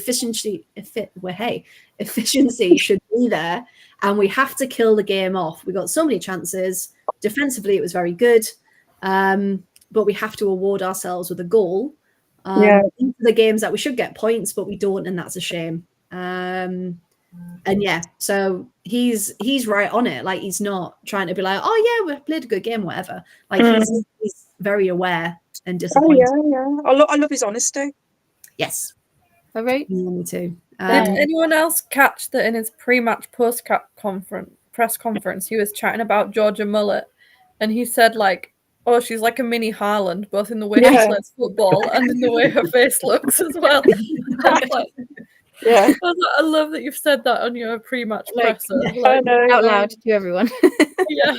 efficiency should be there, and we have to kill the game off. We got so many chances. Defensively, it was very good, but we have to award ourselves with a goal. Into the games that we should get points, but we don't, and that's a shame. And yeah, so he's right on it. Like, he's not trying to be like, oh yeah, we played a good game, whatever. Like, he's very aware and disappointed. I love his honesty. Yes. All right. Yeah, me too. Did anyone else catch that in his pre-match press conference, he was chatting about Georgia Mullet, and he said, like, oh, she's like a mini Haaland, both in the way she plays football and in the way her face looks as well. Yeah. I love that you've said that on your pre-match presser. I know. Out loud to everyone. Yeah.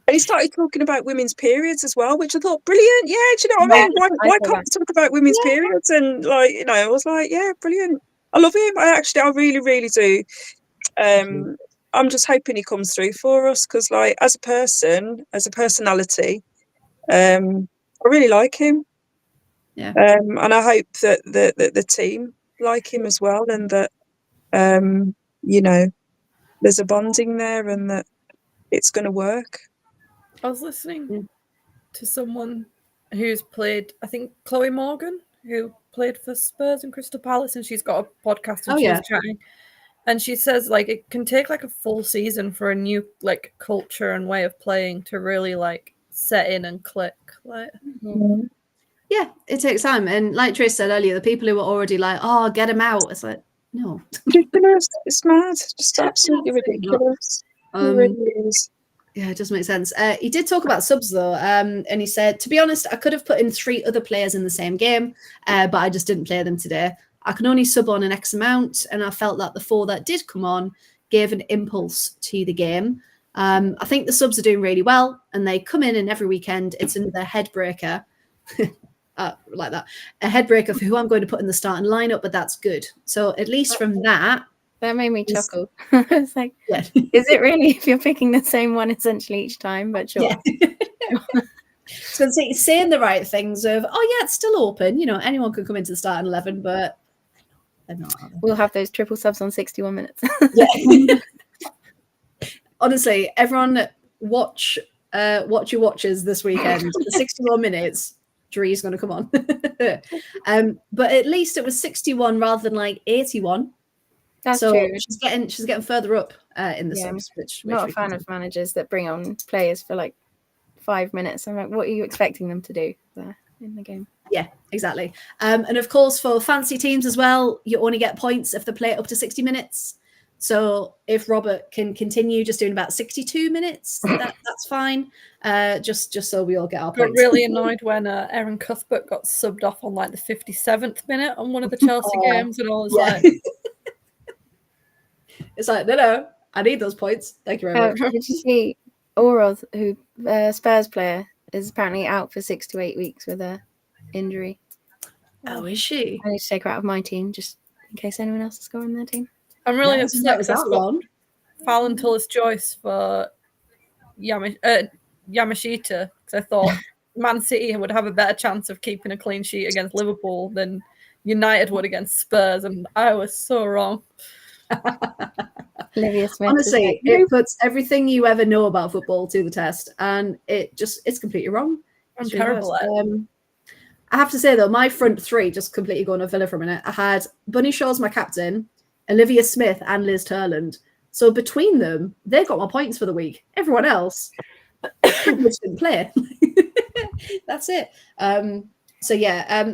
And he started talking about women's periods as well, which I thought, brilliant. Yeah, do you know what I mean? Why can't we talk about women's periods? And, like, you know, I was like, yeah, brilliant. I love him. I really, really do. I'm just hoping he comes through for us because, like, as a person, as a personality, I really like him. Yeah. And I hope that the team like him as well, and that you know, there's a bonding there, and that it's going to work. I was listening to someone who's played, I think Chloe Morgan, who played for Spurs and Crystal Palace, and she's got a podcast and she's chatting. And she says, like, it can take like a full season for a new, like, culture and way of playing to really, like, set in and click. Like, yeah, it takes time. And like Trace said earlier, the people who were already like, oh, get him out. It's like, no. Ridiculous. It's mad. Just absolutely ridiculous. It really is. Yeah, it does make sense. He did talk about subs though, and he said, to be honest, I could have put in 3 other players in the same game, but I just didn't play them today. I can only sub on an X amount, and I felt that the 4 that did come on gave an impulse to the game. I think the subs are doing really well, and they come in, and every weekend it's another head breaker. Like that, a head breaker for who I'm going to put in the starting lineup, but that's good. So at least from that made me chuckle. I was like, is it really if you're picking the same one essentially each time? But sure. So it's saying the right things of, oh yeah, it's still open, you know, anyone could come into the starting 11, but they're not. We'll have those triple subs on 61 minutes. Honestly, everyone watch your watches this weekend. The 61 minutes, Dree's going to come on. But at least it was 61 rather than like 81. That's so true. She's getting further up in the subs. Which not a fan of managers that bring on players for like 5 minutes. I'm like, what are you expecting them to do there in the game? Yeah, exactly. And of course, for fancy teams as well, you only get points if they play it up to 60 minutes. So if Robert can continue just doing about 62 minutes, that's fine. Just so we all get our points. Got really annoyed when Aaron Cuthbert got subbed off on like the 57th minute on one of the Chelsea games, and I was like, it's like, no, I need those points. Thank you very much. Did you see Oroz, who Spurs player, is apparently out for 6 to 8 weeks with a injury? Oh, is she? I need to take her out of my team just in case anyone else is scoring their team. I'm really upset with that one. Fallon Tullis Joyce for Yamashita, because I thought Man City would have a better chance of keeping a clean sheet against Liverpool than United would against Spurs, and I was so wrong. Olivia Smith, honestly, it puts everything you ever know about football to the test, and it's completely wrong. I'm terrible at it. I have to say though, my front 3, just completely going to Villa for a minute, I had Bunny Shaw's my captain, Olivia Smith and Liz Turland. So between them, they got my points for the week. Everyone else didn't play. That's it.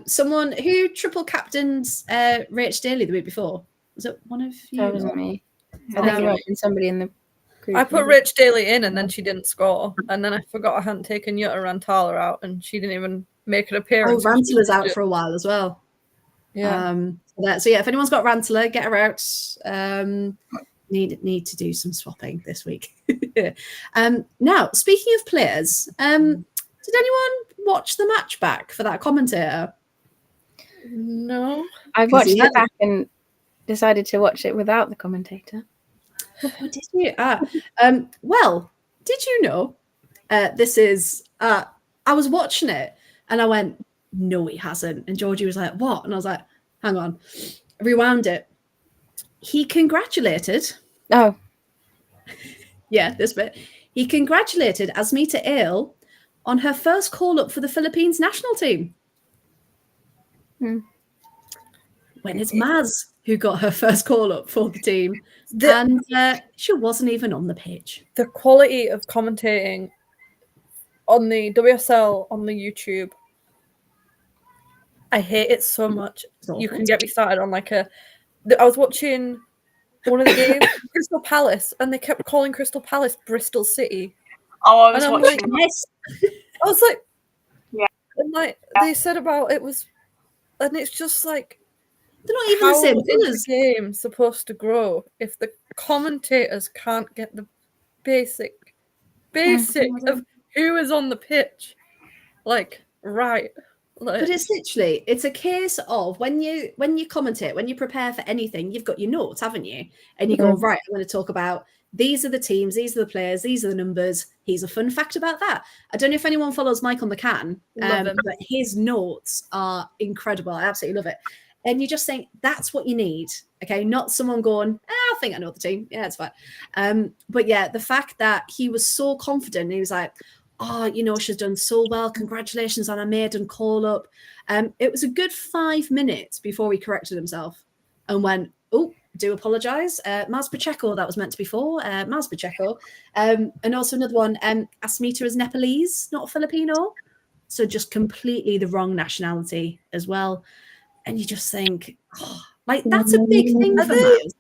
Someone who triple captained Rach Daly the week before. Was it one of you? That wasn't me. I think it might have been somebody in the group. I put Rach Daly in, and then she didn't score. And then I forgot I hadn't taken Jutta Rantala out, and she didn't even make an appearance. Oh, Rantala's out for a while as well. Yeah. If anyone's got Rantala, get her out. Need to do some swapping this week. Now, speaking of players, did anyone watch the match back for that commentator? No. I watched it back and decided to watch it without the commentator. Oh, did you? Well, did you know this is... I was watching it and I went, no, he hasn't. And Georgie was like, what? And I was like, hang on, rewound it. He congratulated. Oh, Yeah, this bit. He congratulated Asmita Ale on her first call-up for the Philippines national team. Hmm. When it's Maz who got her first call-up for the team. And she wasn't even on the pitch. The quality of commentating on the WSL on the YouTube, I hate it so much. You can get me started on like I was watching one of the games, Crystal Palace, and they kept calling Crystal Palace Bristol City. Oh, I was And I'm watching. like, Yes. I was like, Yeah. And like they said about it was, and it's just like, they're not even the same how is colours. the game supposed to grow if the commentators can't get the basic of who is on the pitch, like right? Like, But it's a case of when you commentate, when you prepare for anything, you've got your notes, haven't you? And you go, right, I'm going to talk about these are the teams, these are the players, these are the numbers. Here's a fun fact about that. I don't know if anyone follows Michael McCann, but his notes are incredible. I absolutely love it. And you just think that's what you need, okay? Not someone going, I think I know the team. Yeah, it's fine. But yeah, the fact that he was so confident, he was like, oh, she's done so well. Congratulations on her maiden call up. It was a good 5 minutes before he corrected himself and went, oh, do apologise. Maz Pacheco, that was meant to be for. Maz Pacheco. And also another one, Asmita is Nepalese, not Filipino. So just completely the wrong nationality as well. And you just think, that's a big thing for Maz.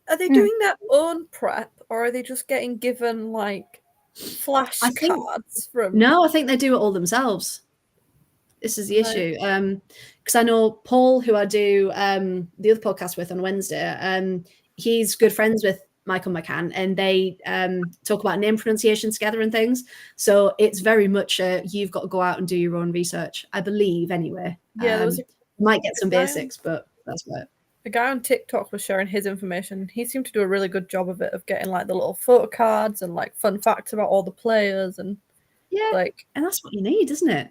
Are they doing their own prep, or are they just getting given like flashcards from? No, I think they do it all themselves. This is the issue. Because I know Paul, who I do the other podcast with on Wednesday, he's good friends with Michael McCann, and they talk about name pronunciation together and things. So it's very much you've got to go out and do your own research, I believe, anyway. Yeah, there was might get some basics, but that's what. A guy on TikTok was sharing his information. He seemed to do a really good job of it, of getting like the little photo cards and like fun facts about all the players, and and that's what you need, isn't it?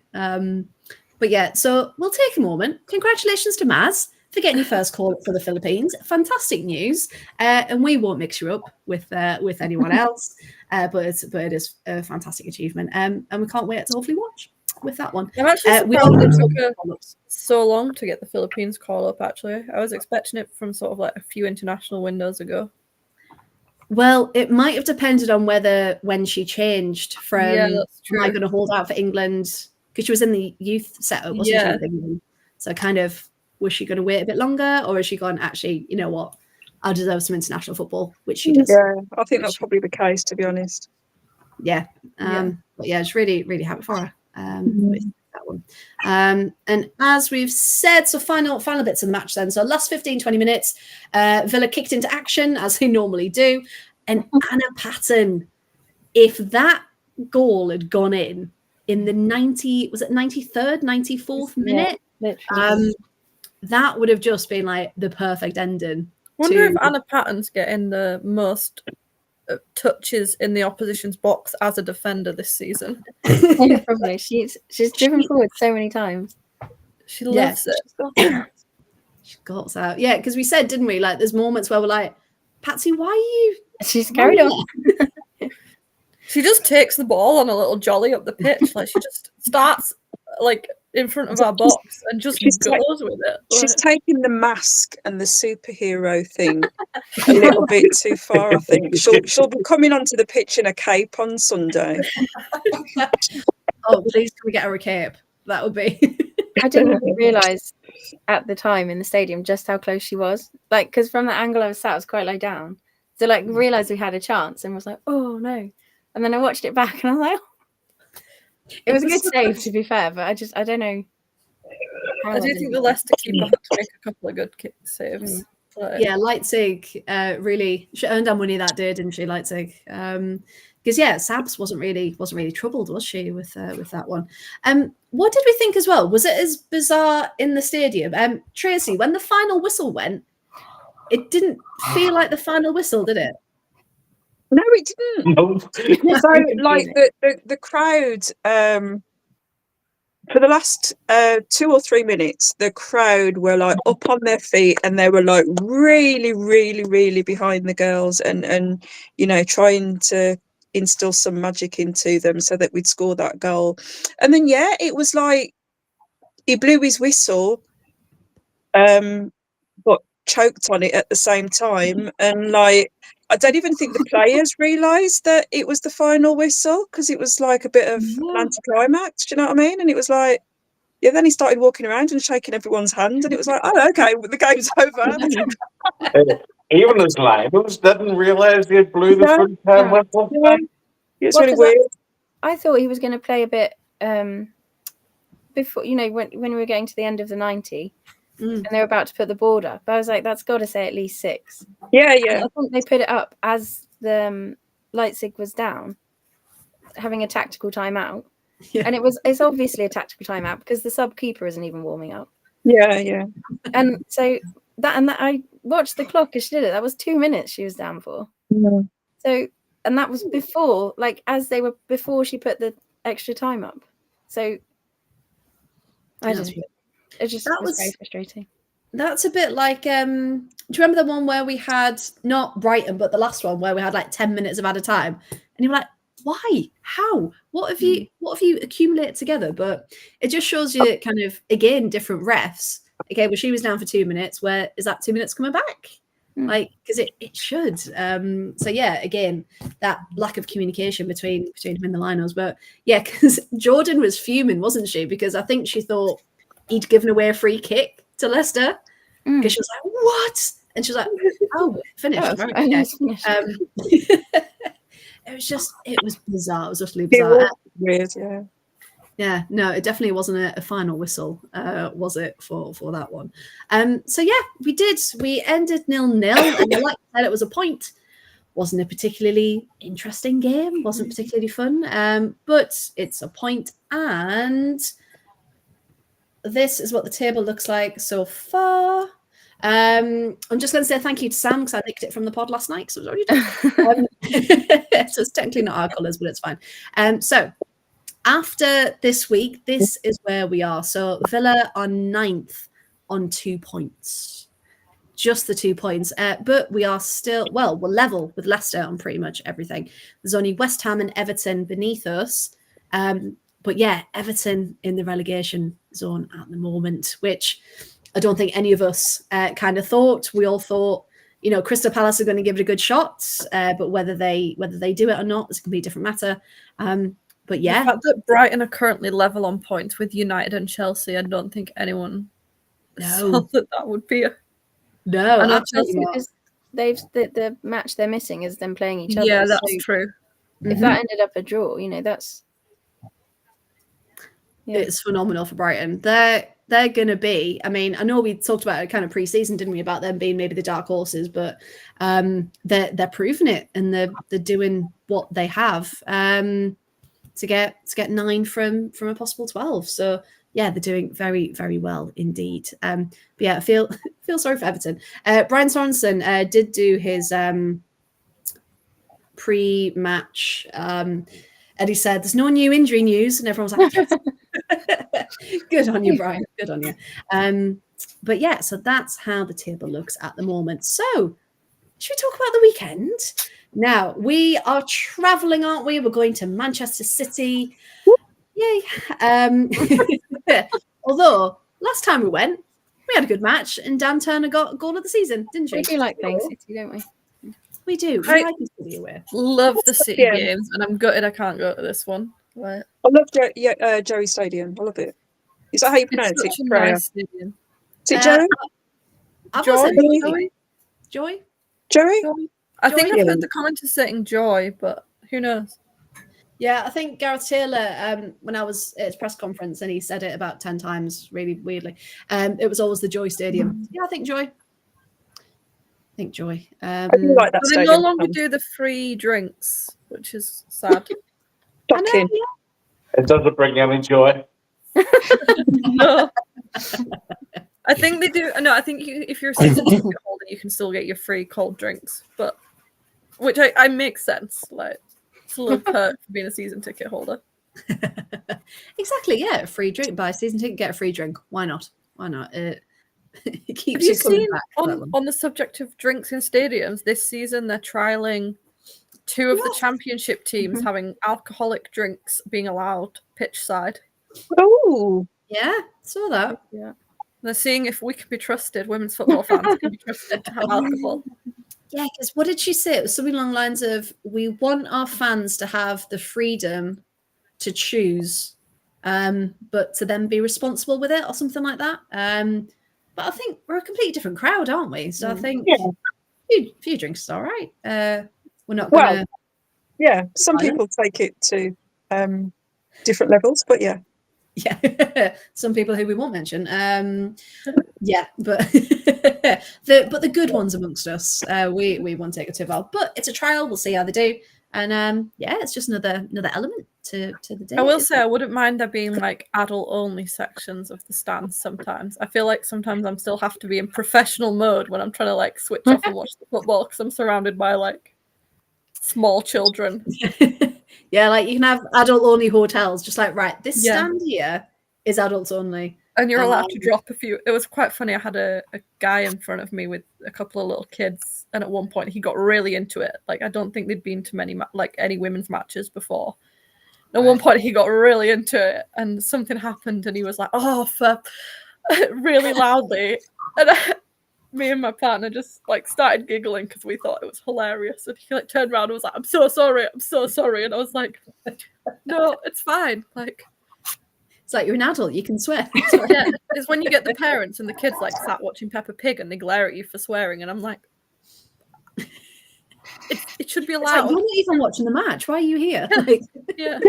But yeah, so we'll take a moment. Congratulations to Maz for getting your first call for the Philippines. Fantastic news, and we won't mix you up with anyone else. But it is a fantastic achievement, and we can't wait to hopefully watch with that one. I'm actually surprised it took so long to get the Philippines call up. Actually, I was expecting it from sort of like a few international windows ago. Well, it might have depended on when she changed from am I going to hold out for England, because she was in the youth setup, wasn't she, with England? So kind of, was she going to wait a bit longer, or has she gone, actually, you know what, I deserve some international football, which she does. Yeah, I think that's probably the case, to be honest. Yeah. But yeah, it's really, really happy for her. With that one. And as we've said, so final bits of the match then. So last 15-20 minutes, Villa kicked into action as they normally do, and Anna Patton, if that goal had gone in the 93rd 94th minute, that would have just been like the perfect ending. Wonder if Anna Patton's getting the most touches in the opposition's box as a defender this season. Yeah, probably. She's driven forward so many times. She loves it. She got out. Yeah, because we said, didn't we? Like, there's moments where we're like, Patsy, why are you? She's carried on. She just takes the ball on a little jolly up the pitch. Like, she just starts like in front of our box and just goes with it. She's taking the mask and the superhero thing a little bit too far, I think. She'll be coming onto the pitch in a cape on Sunday. Oh, please, can we get her a cape? That would be. I didn't realise at the time in the stadium just how close she was. Like, because from the angle I was sat, I was quite low down. So, like, realised we had a chance and was like, oh, no. And then I watched it back and I was like, oh. It was a good save, to be fair, but I don't know. I do think the Leicester keeper had to make a couple of good saves. Yeah, Leipzig really, she earned our money that day, didn't she, Leipzig? Because Sabs wasn't really troubled, was she, with that one? What did we think as well? Was it as bizarre in the stadium? Tracy, when the final whistle went, it didn't feel like the final whistle, did it? No, it didn't. No. So, like the crowd, for the last 2 or 3 minutes, the crowd were like up on their feet, and they were like really, really, really behind the girls, and you know, trying to instill some magic into them so that we'd score that goal. And then it was like he blew his whistle, but choked on it at the same time, and like I don't even think the players realised that it was the final whistle, because it was like a bit of an anticlimax. Do you know what I mean? And it was like, then he started walking around and shaking everyone's hand, and it was like, oh, okay, the game's over. Even his Lions didn't realise he had blew the full time whistle. It's really weird. I thought he was going to play a bit before, you know, when we were getting to the end of the 90 and they were about to put the board up. I was like, that's got to say at least 6. Yeah. And I think they put it up as the Leipzig was down, having a tactical timeout. Yeah. And it's obviously a tactical timeout because the sub keeper isn't even warming up. Yeah. And so that I watched the clock as she did it. That was 2 minutes she was down for. Yeah. So, and that was before, like before she put the extra time up. So it just was very frustrating. That's a bit like, do you remember the one where we had not Brighton, but the last one where we had like 10 minutes of added time, and you were like, why? How? What have you accumulated together? But it just shows you kind of, again, different refs. Okay, well, she was down for 2 minutes. Where is that 2 minutes coming back? Like, because it should. So yeah, again, that lack of communication between him and the linos. But yeah, because Jordan was fuming, wasn't she? Because I think she thought he'd given away a free kick to Leicester. Because she was like, what? And she was like, oh, finished. It was bizarre. It was utterly bizarre. It was weird, yeah. Yeah, no, it definitely wasn't a final whistle, was it, for that one? So yeah, we ended 0-0, and like I said, it was a point. Wasn't a particularly interesting game, wasn't particularly fun, but it's a point, and this is what the table looks like so far. I'm just going to say thank you to Sam because I nicked it from the pod last night because it was already done. So it's technically not our colours, but it's fine. So after this week, this is where we are. So Villa are 9th on 2 points, just the 2 points. But we are still, we're level with Leicester on pretty much everything. There's only West Ham and Everton beneath us. But yeah, Everton in the relegation zone at the moment, which I don't think any of us kind of thought. We all thought, you know, Crystal Palace are going to give it a good shot, but whether they do it or not is a completely different matter. But yeah, the fact that Brighton are currently level on points with United and Chelsea, I don't think anyone thought that would be no. And Absolutely because the match they're missing is them playing each other. Yeah, that's true. If that ended up a draw, you know, that's it's phenomenal for Brighton. They're going to be, I mean, I know we talked about it kind of pre-season, didn't we, about them being maybe the dark horses, but they're proving it, and they're doing what they have to get 9 from a possible 12. So yeah, they're doing very, very well indeed. But yeah, I feel sorry for Everton. Brian Sorensen did do his pre-match, and he said, "There's no new injury news," and everyone was like, good on you, Brian. Good on you. But yeah, so that's how the table looks at the moment. So should we talk about the weekend? Now, we are traveling, aren't we? We're going to Manchester City. Yay. Although, last time we went, we had a good match, and Dan Turner got goal of the season, didn't she? We do like playing City, don't we? We do. I We like City away. Love the City games, and I'm gutted I can't go to this one. I love Joey Stadium. I love it. Is that how you pronounce it? Nice stadium. Is it Joey? Joy? Joey? I think I've heard the commenters saying Joy, but who knows? Yeah, I think Gareth Taylor, when I was at his press conference, and he said it about 10 times, really weirdly, it was always the Joy Stadium. Yeah, I think Joy. I do like that they no longer do the free drinks, which is sad. Shocking. It doesn't bring any joy. No. I think they do. No, I think if you're a season ticket holder, you can still get your free cold drinks, which I makes sense. Like, it's a little perk for being a season ticket holder. Exactly. Yeah, a free drink. Buy a season ticket, get a free drink. Why not? Why not? It keeps Have you you coming seen back. For that one. on the subject of drinks in stadiums this season? They're trialing 2 of the Yes. championship teams having alcoholic drinks being allowed pitch side. Oh, Yeah, saw that. Yeah. They're seeing if we can be trusted, women's football fans can be trusted to have alcohol. Yeah, because what did she say? It was something along the lines of, we want our fans to have the freedom to choose, but to then be responsible with it or something like that. But I think we're a completely different crowd, aren't we? So I think Yeah. a few drinks is all right. We're not going to... yeah. Some Violent. people take it to different levels, but yeah. Yeah, some people who we won't mention. Yeah, but the good ones amongst us, we won't take it too far. But it's a trial. We'll see how they do. And yeah, it's just another element to the day. I will say I wouldn't mind there being like adult only sections of the stands sometimes. I feel like sometimes I'm still have to be in professional mode when I'm trying to like switch off and watch the football because I'm surrounded by like small children. Yeah, like you can have adult only hotels, just like, right, this Yeah. stand here is adults only. And you're allowed to drop a few. It was quite funny. I had a guy in front of me with a couple of little kids, and at one point he got really into it. Like I don't think they'd been to many any women's matches before. At one point he got really into it, and something happened, and he was like, "Oh, for," really loudly, and me and my partner just like started giggling because we thought it was hilarious. And he like turned around and was like, I'm so sorry," and I was like, "No, it's fine." Like. It's like you're an adult, you can swear. Yeah, it's when you get the parents and the kids like sat watching Peppa Pig and they glare at you for swearing, and I'm like, it should be It's allowed. like, you're not even watching the match. Why are you here? Like, Yeah.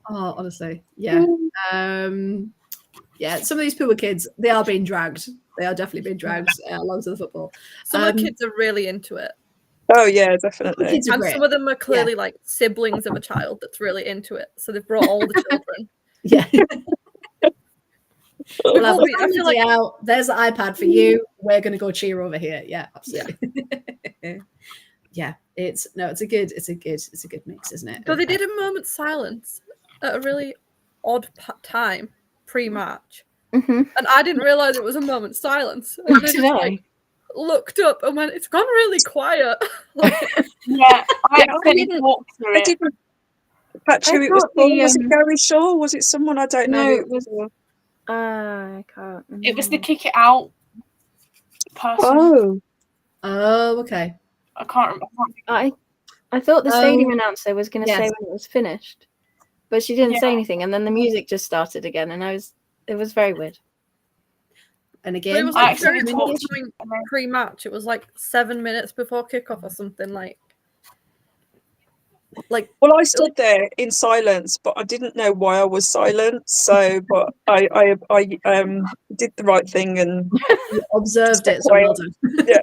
oh, honestly, yeah. Yeah, some of these poor kids, they are being dragged. They are definitely being dragged along to the football. Some of the kids are really into it. Oh yeah, definitely. Kids are And great. some of them are clearly like siblings of a child that's really into it. So they've brought all the children. Yeah. We'll have I feel like out. There's the iPad for you. We're gonna go cheer over here. Yeah, absolutely. Yeah, it's a good mix, isn't it? but they did a moment's silence at a really odd time pre-match. Mhm. And I didn't realize it was a moment's silence. And I just like looked up and went, it's gone really quiet. Like, Yeah, I Yeah, accidentally walked through I it. didn't catch who I it was. thought Was it Gary Shaw? Was it someone I don't know? No, who it was. I can't. It was the remember. kick it out person. Oh, Oh, okay. I can't remember. I thought the stadium Oh, announcer was going to say yes. when it was finished, but she didn't say Yeah. anything, and then the music just started again, and it was very weird. And but again, it was I like accidentally very talked something and then- pre-match. It was like 7 minutes before kickoff or something like. well, I stood there in silence, but I didn't know why I was silent. So, but I did the right thing and observed it. So well done. yeah.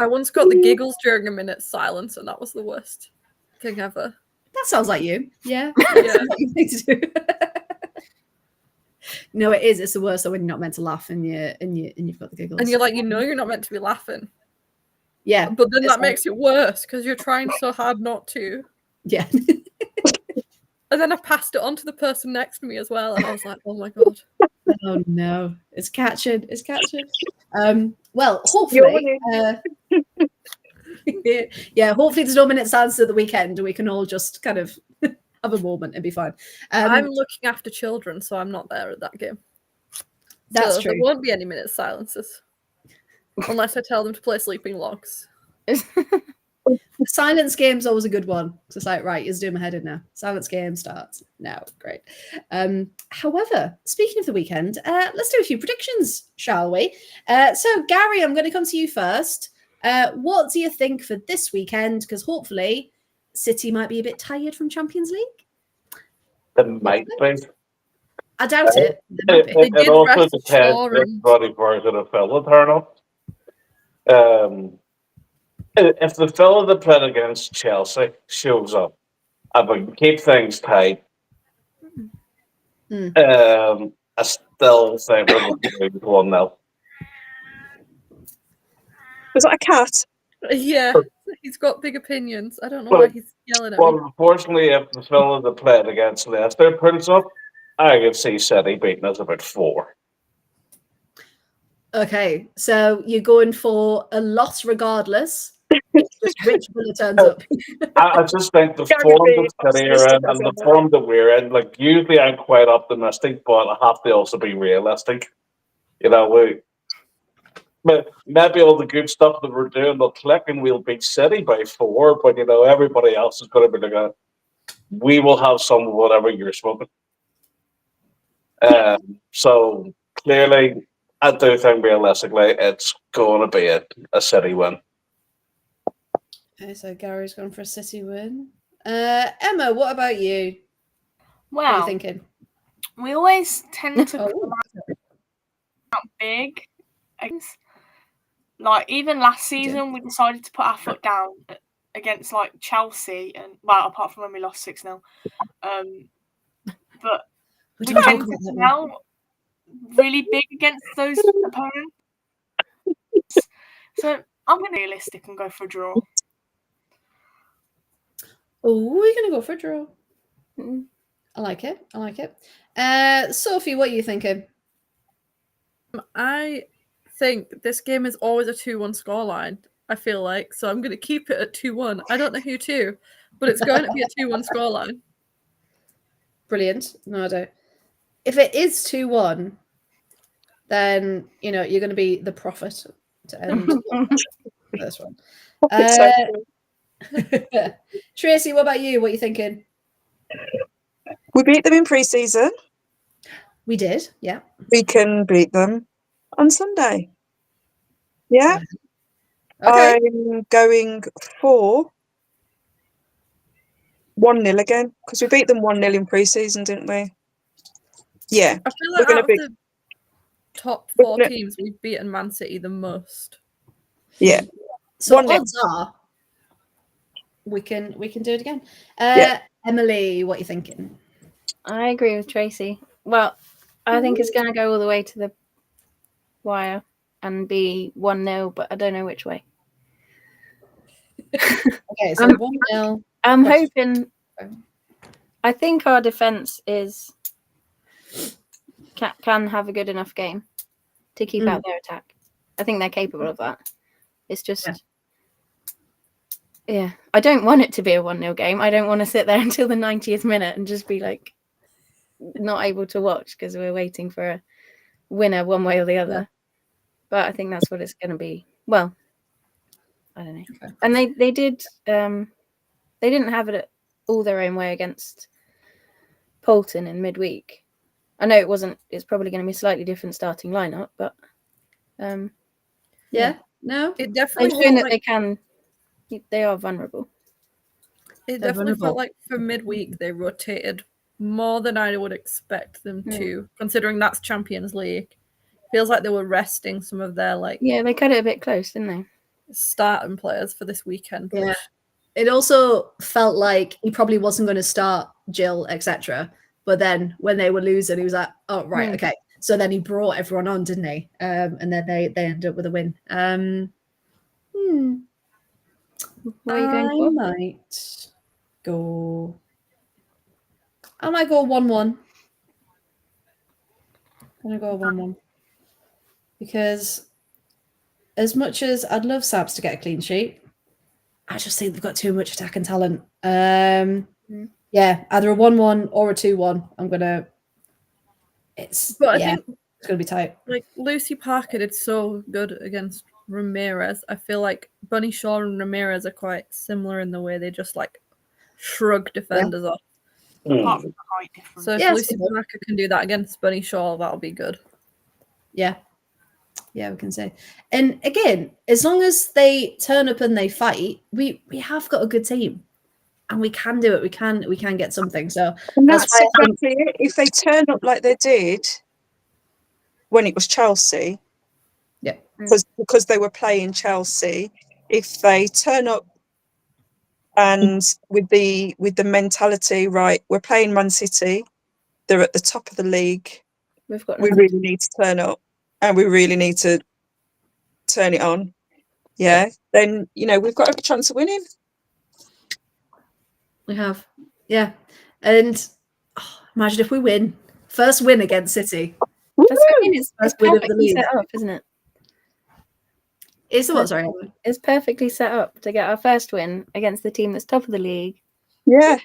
I once got the giggles during a minute's silence, and that was the worst thing ever. That sounds like you. Yeah. Yeah. What you need to do. No, it is. It's the worst though when you're not meant to laugh and you've got the giggles. And you're like, you're not meant to be laughing. yeah, But then it's that makes it worse because you're trying so hard not to. yeah. And then I passed it on to the person next to me as well, and I was like, oh my god. Oh no, it's catching. It's catching. Well, hopefully, yeah, hopefully there's no minute silence at the weekend and we can all just kind of have a moment and be fine. I'm looking after children, so I'm not there at that game. That's so true. There won't be any minute silences. Unless I tell them to play Sleeping Logs. The silence game's always a good one. So it's like, right, you're doing my head in now. Silence game starts now. Great. However, speaking of the weekend, let's do a few predictions, shall we? So, Gary, I'm going to come to you first. What do you think for this weekend? Because hopefully, City might be a bit tired from Champions League. It might be. I doubt it. They might be. They It did also rest depends Shaw if and- bloody version of Villa turn up. If the fella that played against Chelsea shows up, I would keep things tight. I still think we're going to lose 1-0. Was that a cat? Yeah. He's got big opinions. I don't know Well- why he's yelling at me. Well, unfortunately, if the fella that played against Leicester puts up, I could see City beating us about 4. Okay, so you're going for a loss regardless. It's just which winner turns up. I just think the Gary form Vee, that City are optimistic in as and the ever. form that we're in, like usually I'm quite optimistic, but I have to also be realistic. You know, maybe all the good stuff that we're doing will click and we'll beat City by 4, but everybody else is going to be like, we will have some of whatever you're smoking. So clearly, I do think realistically it's going to be a City win. Okay, so Gary's gone for a City win. Emma, what about you? What are you Well, thinking? we always tend to Oh, come out big. Like even last season, we decided to put our foot down against like Chelsea, and well, apart from when we lost 6-0. But we don't tend talk to about that come one. out really big against those opponents. So I'm going to be realistic and go for a draw. Oh, we're gonna go for a draw. Mm. I like it. I like it. Sophie, what are you thinking? I think this game is always a 2-1 scoreline, I feel like. So I'm going to keep it at 2-1. I don't know who to, but it's going to be a 2-1 scoreline. Brilliant. No, I don't. If it is 2-1, then you're going to be the prophet to end this one. Tracy, what about you? What are you thinking? We beat them in pre-season. We did, yeah. We can beat them on Sunday. Yeah. Okay. I'm going for 1-0 again, because we beat them 1-0 in pre-season, didn't we? Yeah. I feel We're like gonna out of be- the top we're 4 gonna- teams, we've beaten Man City the most. Yeah. So 1-0. odds are we can do it again. Yeah. Emily, what are you thinking? I agree with Tracy. Well, I think it's going to go all the way to the wire and be 1-0, but I don't know which way. Okay, so 1-0. I'm Question. hoping. I think our defense can have a good enough game to keep out their attack. I think they're capable of that. It's just, yeah. I don't want it to be a 1-0 game. I don't want to sit there until the 90th minute and just be like not able to watch because we're waiting for a winner one way or the other. But I think that's what it's going to be. Well, I don't know. Okay. And they did. They didn't have it all their own way against Bolton in midweek. I know it wasn't. It's probably going to be a slightly different starting lineup, but Yeah. No. It they've definitely shown felt that like, they can. They are vulnerable. it They're definitely vulnerable. felt like for midweek they rotated more than I would expect them to, considering that's Champions League. Feels like they were resting some of their Yeah, they cut it a bit close, didn't they? starting players for this weekend. Yeah. It also felt like he probably wasn't going to start Jill, etc. But then when they were losing, he was like, "Oh, right, okay." So then he brought everyone on, didn't he? And then they ended up with a win. What are you going for? I might go 1-1. I'm gonna go 1-1 because as much as I'd love Sabs to get a clean sheet, I just think they've got too much attacking talent. Yeah, either a 1-1 or a 2-1. But I think it's gonna be tight. like Lucy Parker did so good against Ramirez. I feel like Bunny Shaw and Ramirez are quite similar in the way they just like shrug defenders off. Apart from the height difference. So if Lucy Parker can do that against Bunny Shaw, that'll be good. Yeah, we can say. And again, as long as they turn up and they fight, we have got a good team, and we can do it. We can get something. So And that's exactly it. If they turn up like they did when it was Chelsea, because they were playing Chelsea, if they turn up and with the mentality, right, we're playing Man City, they're at the top of the league, we really need to turn up and we really need to turn it on. Yeah. then we've got a chance of winning. We have, yeah. And imagine if we win. First win against City. It's win of the perfectly league. set up, isn't it? It's the what? Sorry, It's perfectly set up to get our first win against the team that's top of the league. Yeah.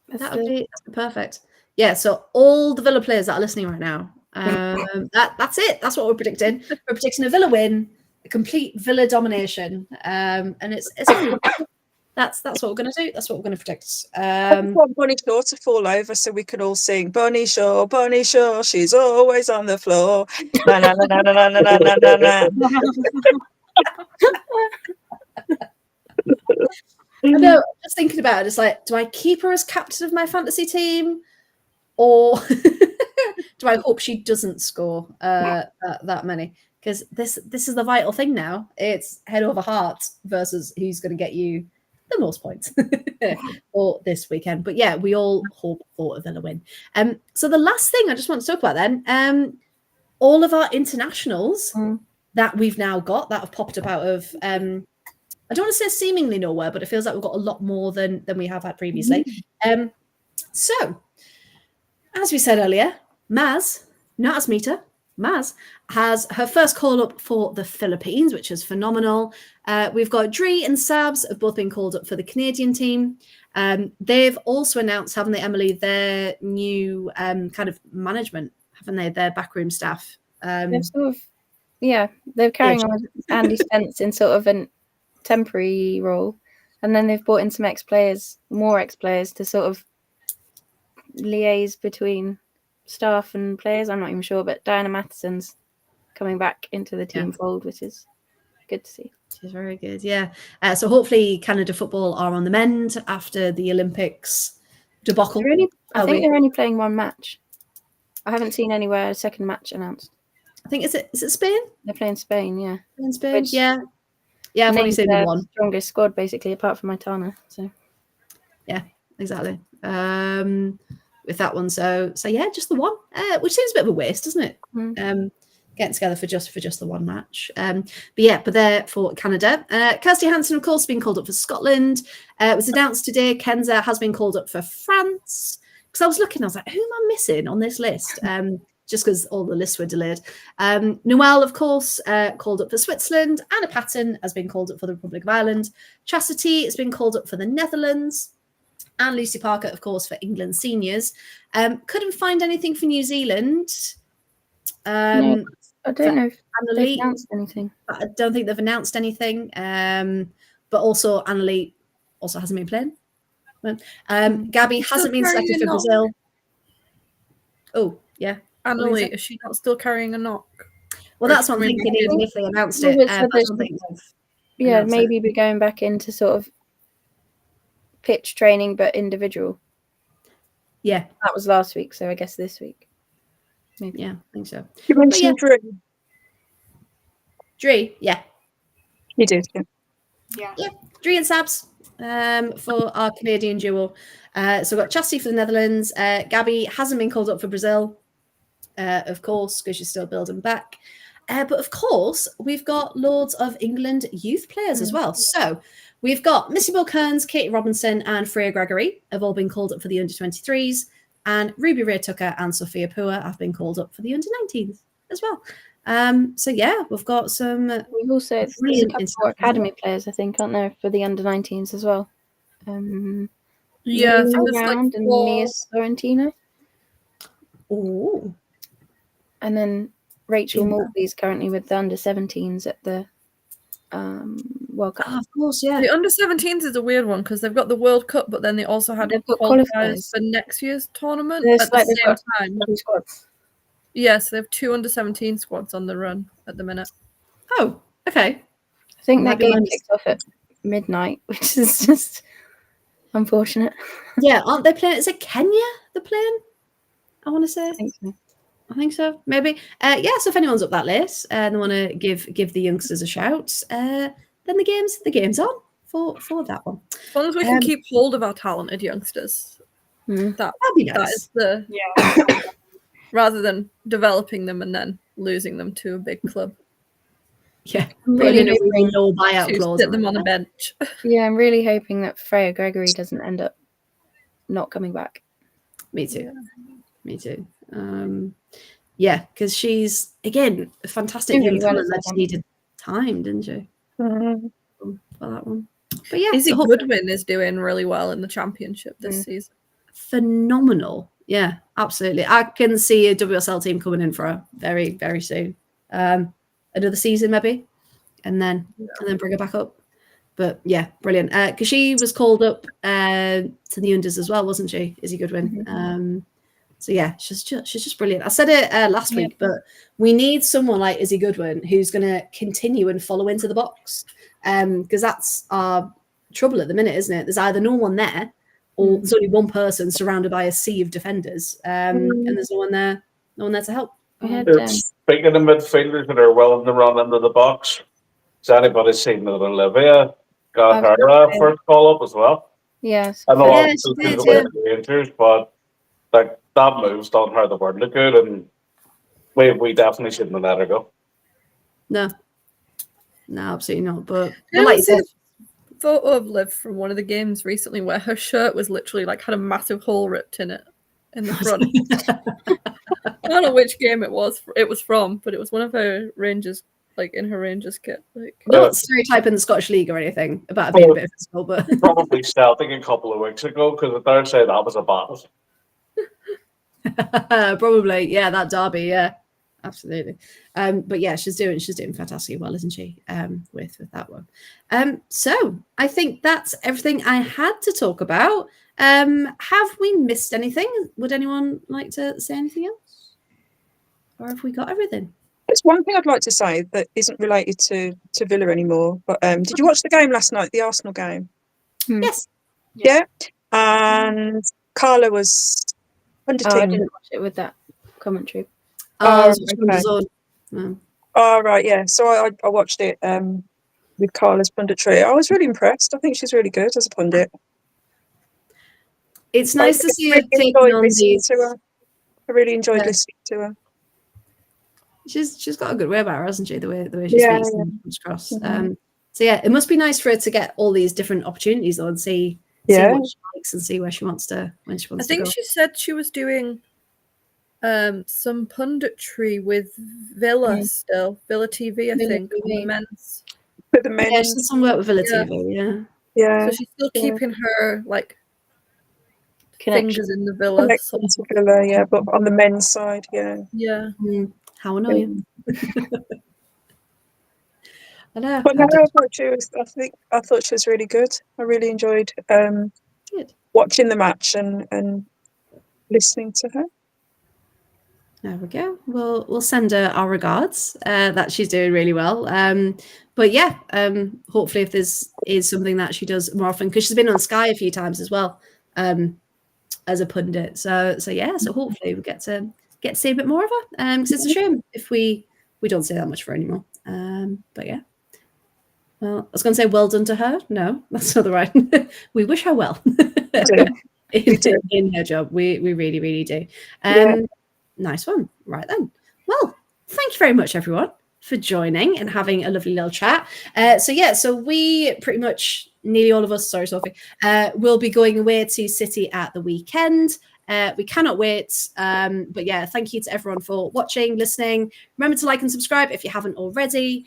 that would be perfect. Yeah. So all the Villa players that are listening right now, that's it. That's what we're predicting. We're predicting a Villa win, a complete Villa domination, and it's that's what we're going to do. That's what we're going to predict. I just want Bonnie Shaw to fall over so we can all sing Bonnie Shaw, she's always on the floor. Na, na, na, na, na, na, na, na, na. I know, just thinking about it, it's like, do I keep her as captain of my fantasy team, or do I hope she doesn't score that many? Because this is the vital thing now. It's head over heart versus who's going to get you the most points for this weekend. But yeah, we all hope for a Villa win. So the last thing I just want to talk about then, all of our internationals that we've now got that have popped up out of I don't want to say seemingly nowhere, but it feels like we've got a lot more than we have had previously. So, as we said earlier, Maz has her first call up for the Philippines, which is phenomenal. We've got Dree and Sabs have both been called up for the Canadian team. They've also announced, haven't they, Emily, their new kind of management, haven't they, their backroom staff? They're they're carrying on with Andy Spence in sort of an temporary role, and then they've brought in some more ex-players to sort of liaise between staff and players. I'm not even sure, but Diana Matheson's coming back into the team fold, which is good to see. She's very good, yeah. So hopefully Canada football are on the mend after the Olympics debacle. I think they're only playing one match. I haven't seen anywhere a second match announced. I think is it Spain? They're playing Spain, yeah. In Spain, yeah. Yeah, I've only seen the one. Strongest squad, basically, apart from Aitana. So, yeah, exactly. With that one, so yeah, just the one, which seems a bit of a waste, doesn't it? Getting together for just the one match. But they're for Canada. Kirsty Hansen, of course, been called up for Scotland. It was announced today. Kenza has been called up for France. Because I was looking, I was like, who am I missing on this list? Just because all the lists were delayed. Noelle, of course, called up for Switzerland. Anna Patton has been called up for the Republic of Ireland. Chastity has been called up for the Netherlands. And Lucy Parker, of course, for England seniors. Couldn't find anything for New Zealand. no, I don't know if they've announced anything. I don't think they've announced anything. But also, Annalie also hasn't been playing. Gabby hasn't been selected for Brazil. Oh, yeah. Annalie, is she not still carrying a knock? Well, that's what I'm thinking, even if they announced it. Maybe be going back into sort of pitch training, but individual. Yeah. That was last week, so I guess this week. Maybe. Yeah, I think so. You mentioned Dree. Dree, yeah. You did, Yeah. Dree and Sabs for our Canadian duo. So we've got Chastity for the Netherlands. Gabby hasn't been called up for Brazil, of course, because she's still building back. But of course, we've got loads of England youth players as well. So we've got Missy Bill Kearns, Katie Robinson, and Freya Gregory have all been called up for the under-23s. And Ruby Ray Tucker and Sophia Pua have been called up for the under-19s as well. So yeah, we've got some. We've also there's a couple more academy players, I think, aren't there, for the under-19s as well. Yeah, Round and Mia Sorrentino. Oh, and then Rachel Maltby's currently with the under-17s at the World Cup. of course, yeah. The under-17s is a weird one because they've got the World Cup, but then they also had qualifiers for next year's tournament at the same time. 2 squads. Yes, they have 2 under-17 squads on the run at the minute. Oh, okay. I think that game kicked off at midnight, which is just unfortunate. Yeah, aren't they playing? Is it Kenya they're playing? I want to say. I think so. Maybe. So if anyone's up that late and they want to give the youngsters a shout, then the game's on for that one. As long as we can keep hold of our talented youngsters, that'd be nice. That is the rather than developing them and then losing them to a big club. Yeah, Really putting in a really hoping low buyout To clause. sit them on a bench. Yeah, I'm really hoping that Freya Gregory doesn't end up not coming back. Me too. Yeah. Me too. Yeah, because she's again a fantastic Doing young really well talent at that just Southampton. needed time, didn't she? Mhm. For that one. But yeah, Izzy so Goodwin is doing really well in the championship this season. phenomenal. Yeah, absolutely. I can see a WSL team coming in for her very, very soon. Another season maybe, and then bring her back up. But yeah, brilliant. Because she was called up to the unders as well, wasn't she, Izzy Goodwin? So yeah, she's just brilliant. I said it last week, but we need someone like Izzy Goodwin who's going to continue and follow into the box, because that's our trouble at the minute, isn't it? There's either no one there, or there's only one person surrounded by a sea of defenders, and there's no one there to help. Speaking of midfielders that are willing to run into the box, has anybody seen that Olivia got her first call up as well? Yes. I know Yeah, obviously she she's did, away from the Rangers, but like that move's done her the world of good, and we definitely shouldn't have let her go. No, absolutely not. But Did like you you see said, a photo of Liv from one of the games recently where her shirt was literally like had a massive hole ripped in it in the front? I don't know which game it was from, but it was one of her Rangers, like in her Rangers kit. Like, not stereotyping the Scottish League or anything about it being a bit of physical, but Probably Celtic a couple of weeks ago, because I dare say that was a battle. probably, yeah, that derby, yeah, absolutely. But yeah, she's doing fantastically well, isn't she? With that one. So I think that's everything I had to talk about. Have we missed anything? Would anyone like to say anything else, or have we got everything? There's one thing I'd like to say that isn't related to Villa anymore. But did you watch the game last night, the Arsenal game? Yes. Yeah. And Carla was under I 10. didn't watch it with that commentary. Oh, Right, yeah. So I watched it with Carla's punditry. I was really impressed. I think she's really good as a pundit. It's nice to see her taking on these. I really enjoyed listening to her. She's got a good way about her, hasn't she? The way she speaks and comes across. So yeah, it must be nice for her to get all these different opportunities though, and see what she likes and see where she wants to I think she said she was doing some punditry with Villa still, Villa TV, I think, on the men's. For the men. Yeah, she's some work with Villa TV, yeah. So she's still keeping her like fingers in the Villa. To Villa, yeah, but on the men's side, yeah. Yeah. How annoying. I know. But no, I thought she was really good. I really enjoyed watching the match and listening to her. There we go. We'll send her our regards. That she's doing really well. But yeah, hopefully if this is something that she does more often, because she's been on Sky a few times as well, as a pundit. So yeah, so hopefully we get to see a bit more of her. Because it's a shame if we don't see that much for her anymore. But yeah. Well, I was going to say well done to her. No, that's not the right. We wish her well in her job. We really, really do. Nice one. Right then. Well, thank you very much, everyone, for joining and having a lovely little chat. So we pretty much, nearly all of us, sorry, Sophie, will be going away to City at the weekend. We cannot wait. But yeah, thank you to everyone for watching, listening. Remember to like and subscribe if you haven't already.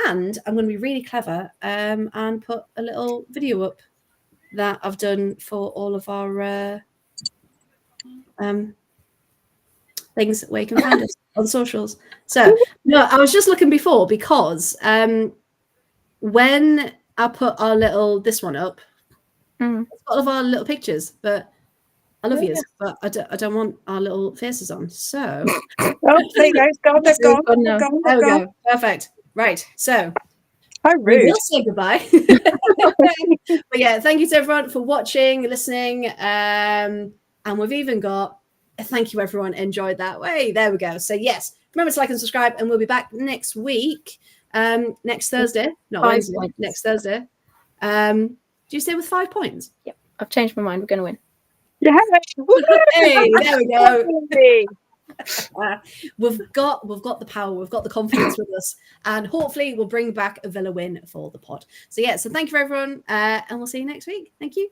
And I'm going to be really clever and put a little video up that I've done for all of our things where you can find us on socials. So no, I was just looking before because when I put our this one up, it's got all of our little pictures, but I love you, but I don't want our little faces on. So there you go. They've gone. There we go. Perfect. Right. So how rude. We will say goodbye. But yeah, thank you to everyone for watching, listening. And we've even got a thank you, everyone. Enjoyed that way. There we go. So yes, remember to like and subscribe, and we'll be back next week. Next Thursday. Not Wednesday. Next Thursday. Do you stay with 5 points? Yep. I've changed my mind. We're gonna win. Yeah. Hey, there we go. We've got the power, we've got the confidence with us, and hopefully we'll bring back a Villa win for the pod. So thank you everyone, and we'll see you next week. Thank you.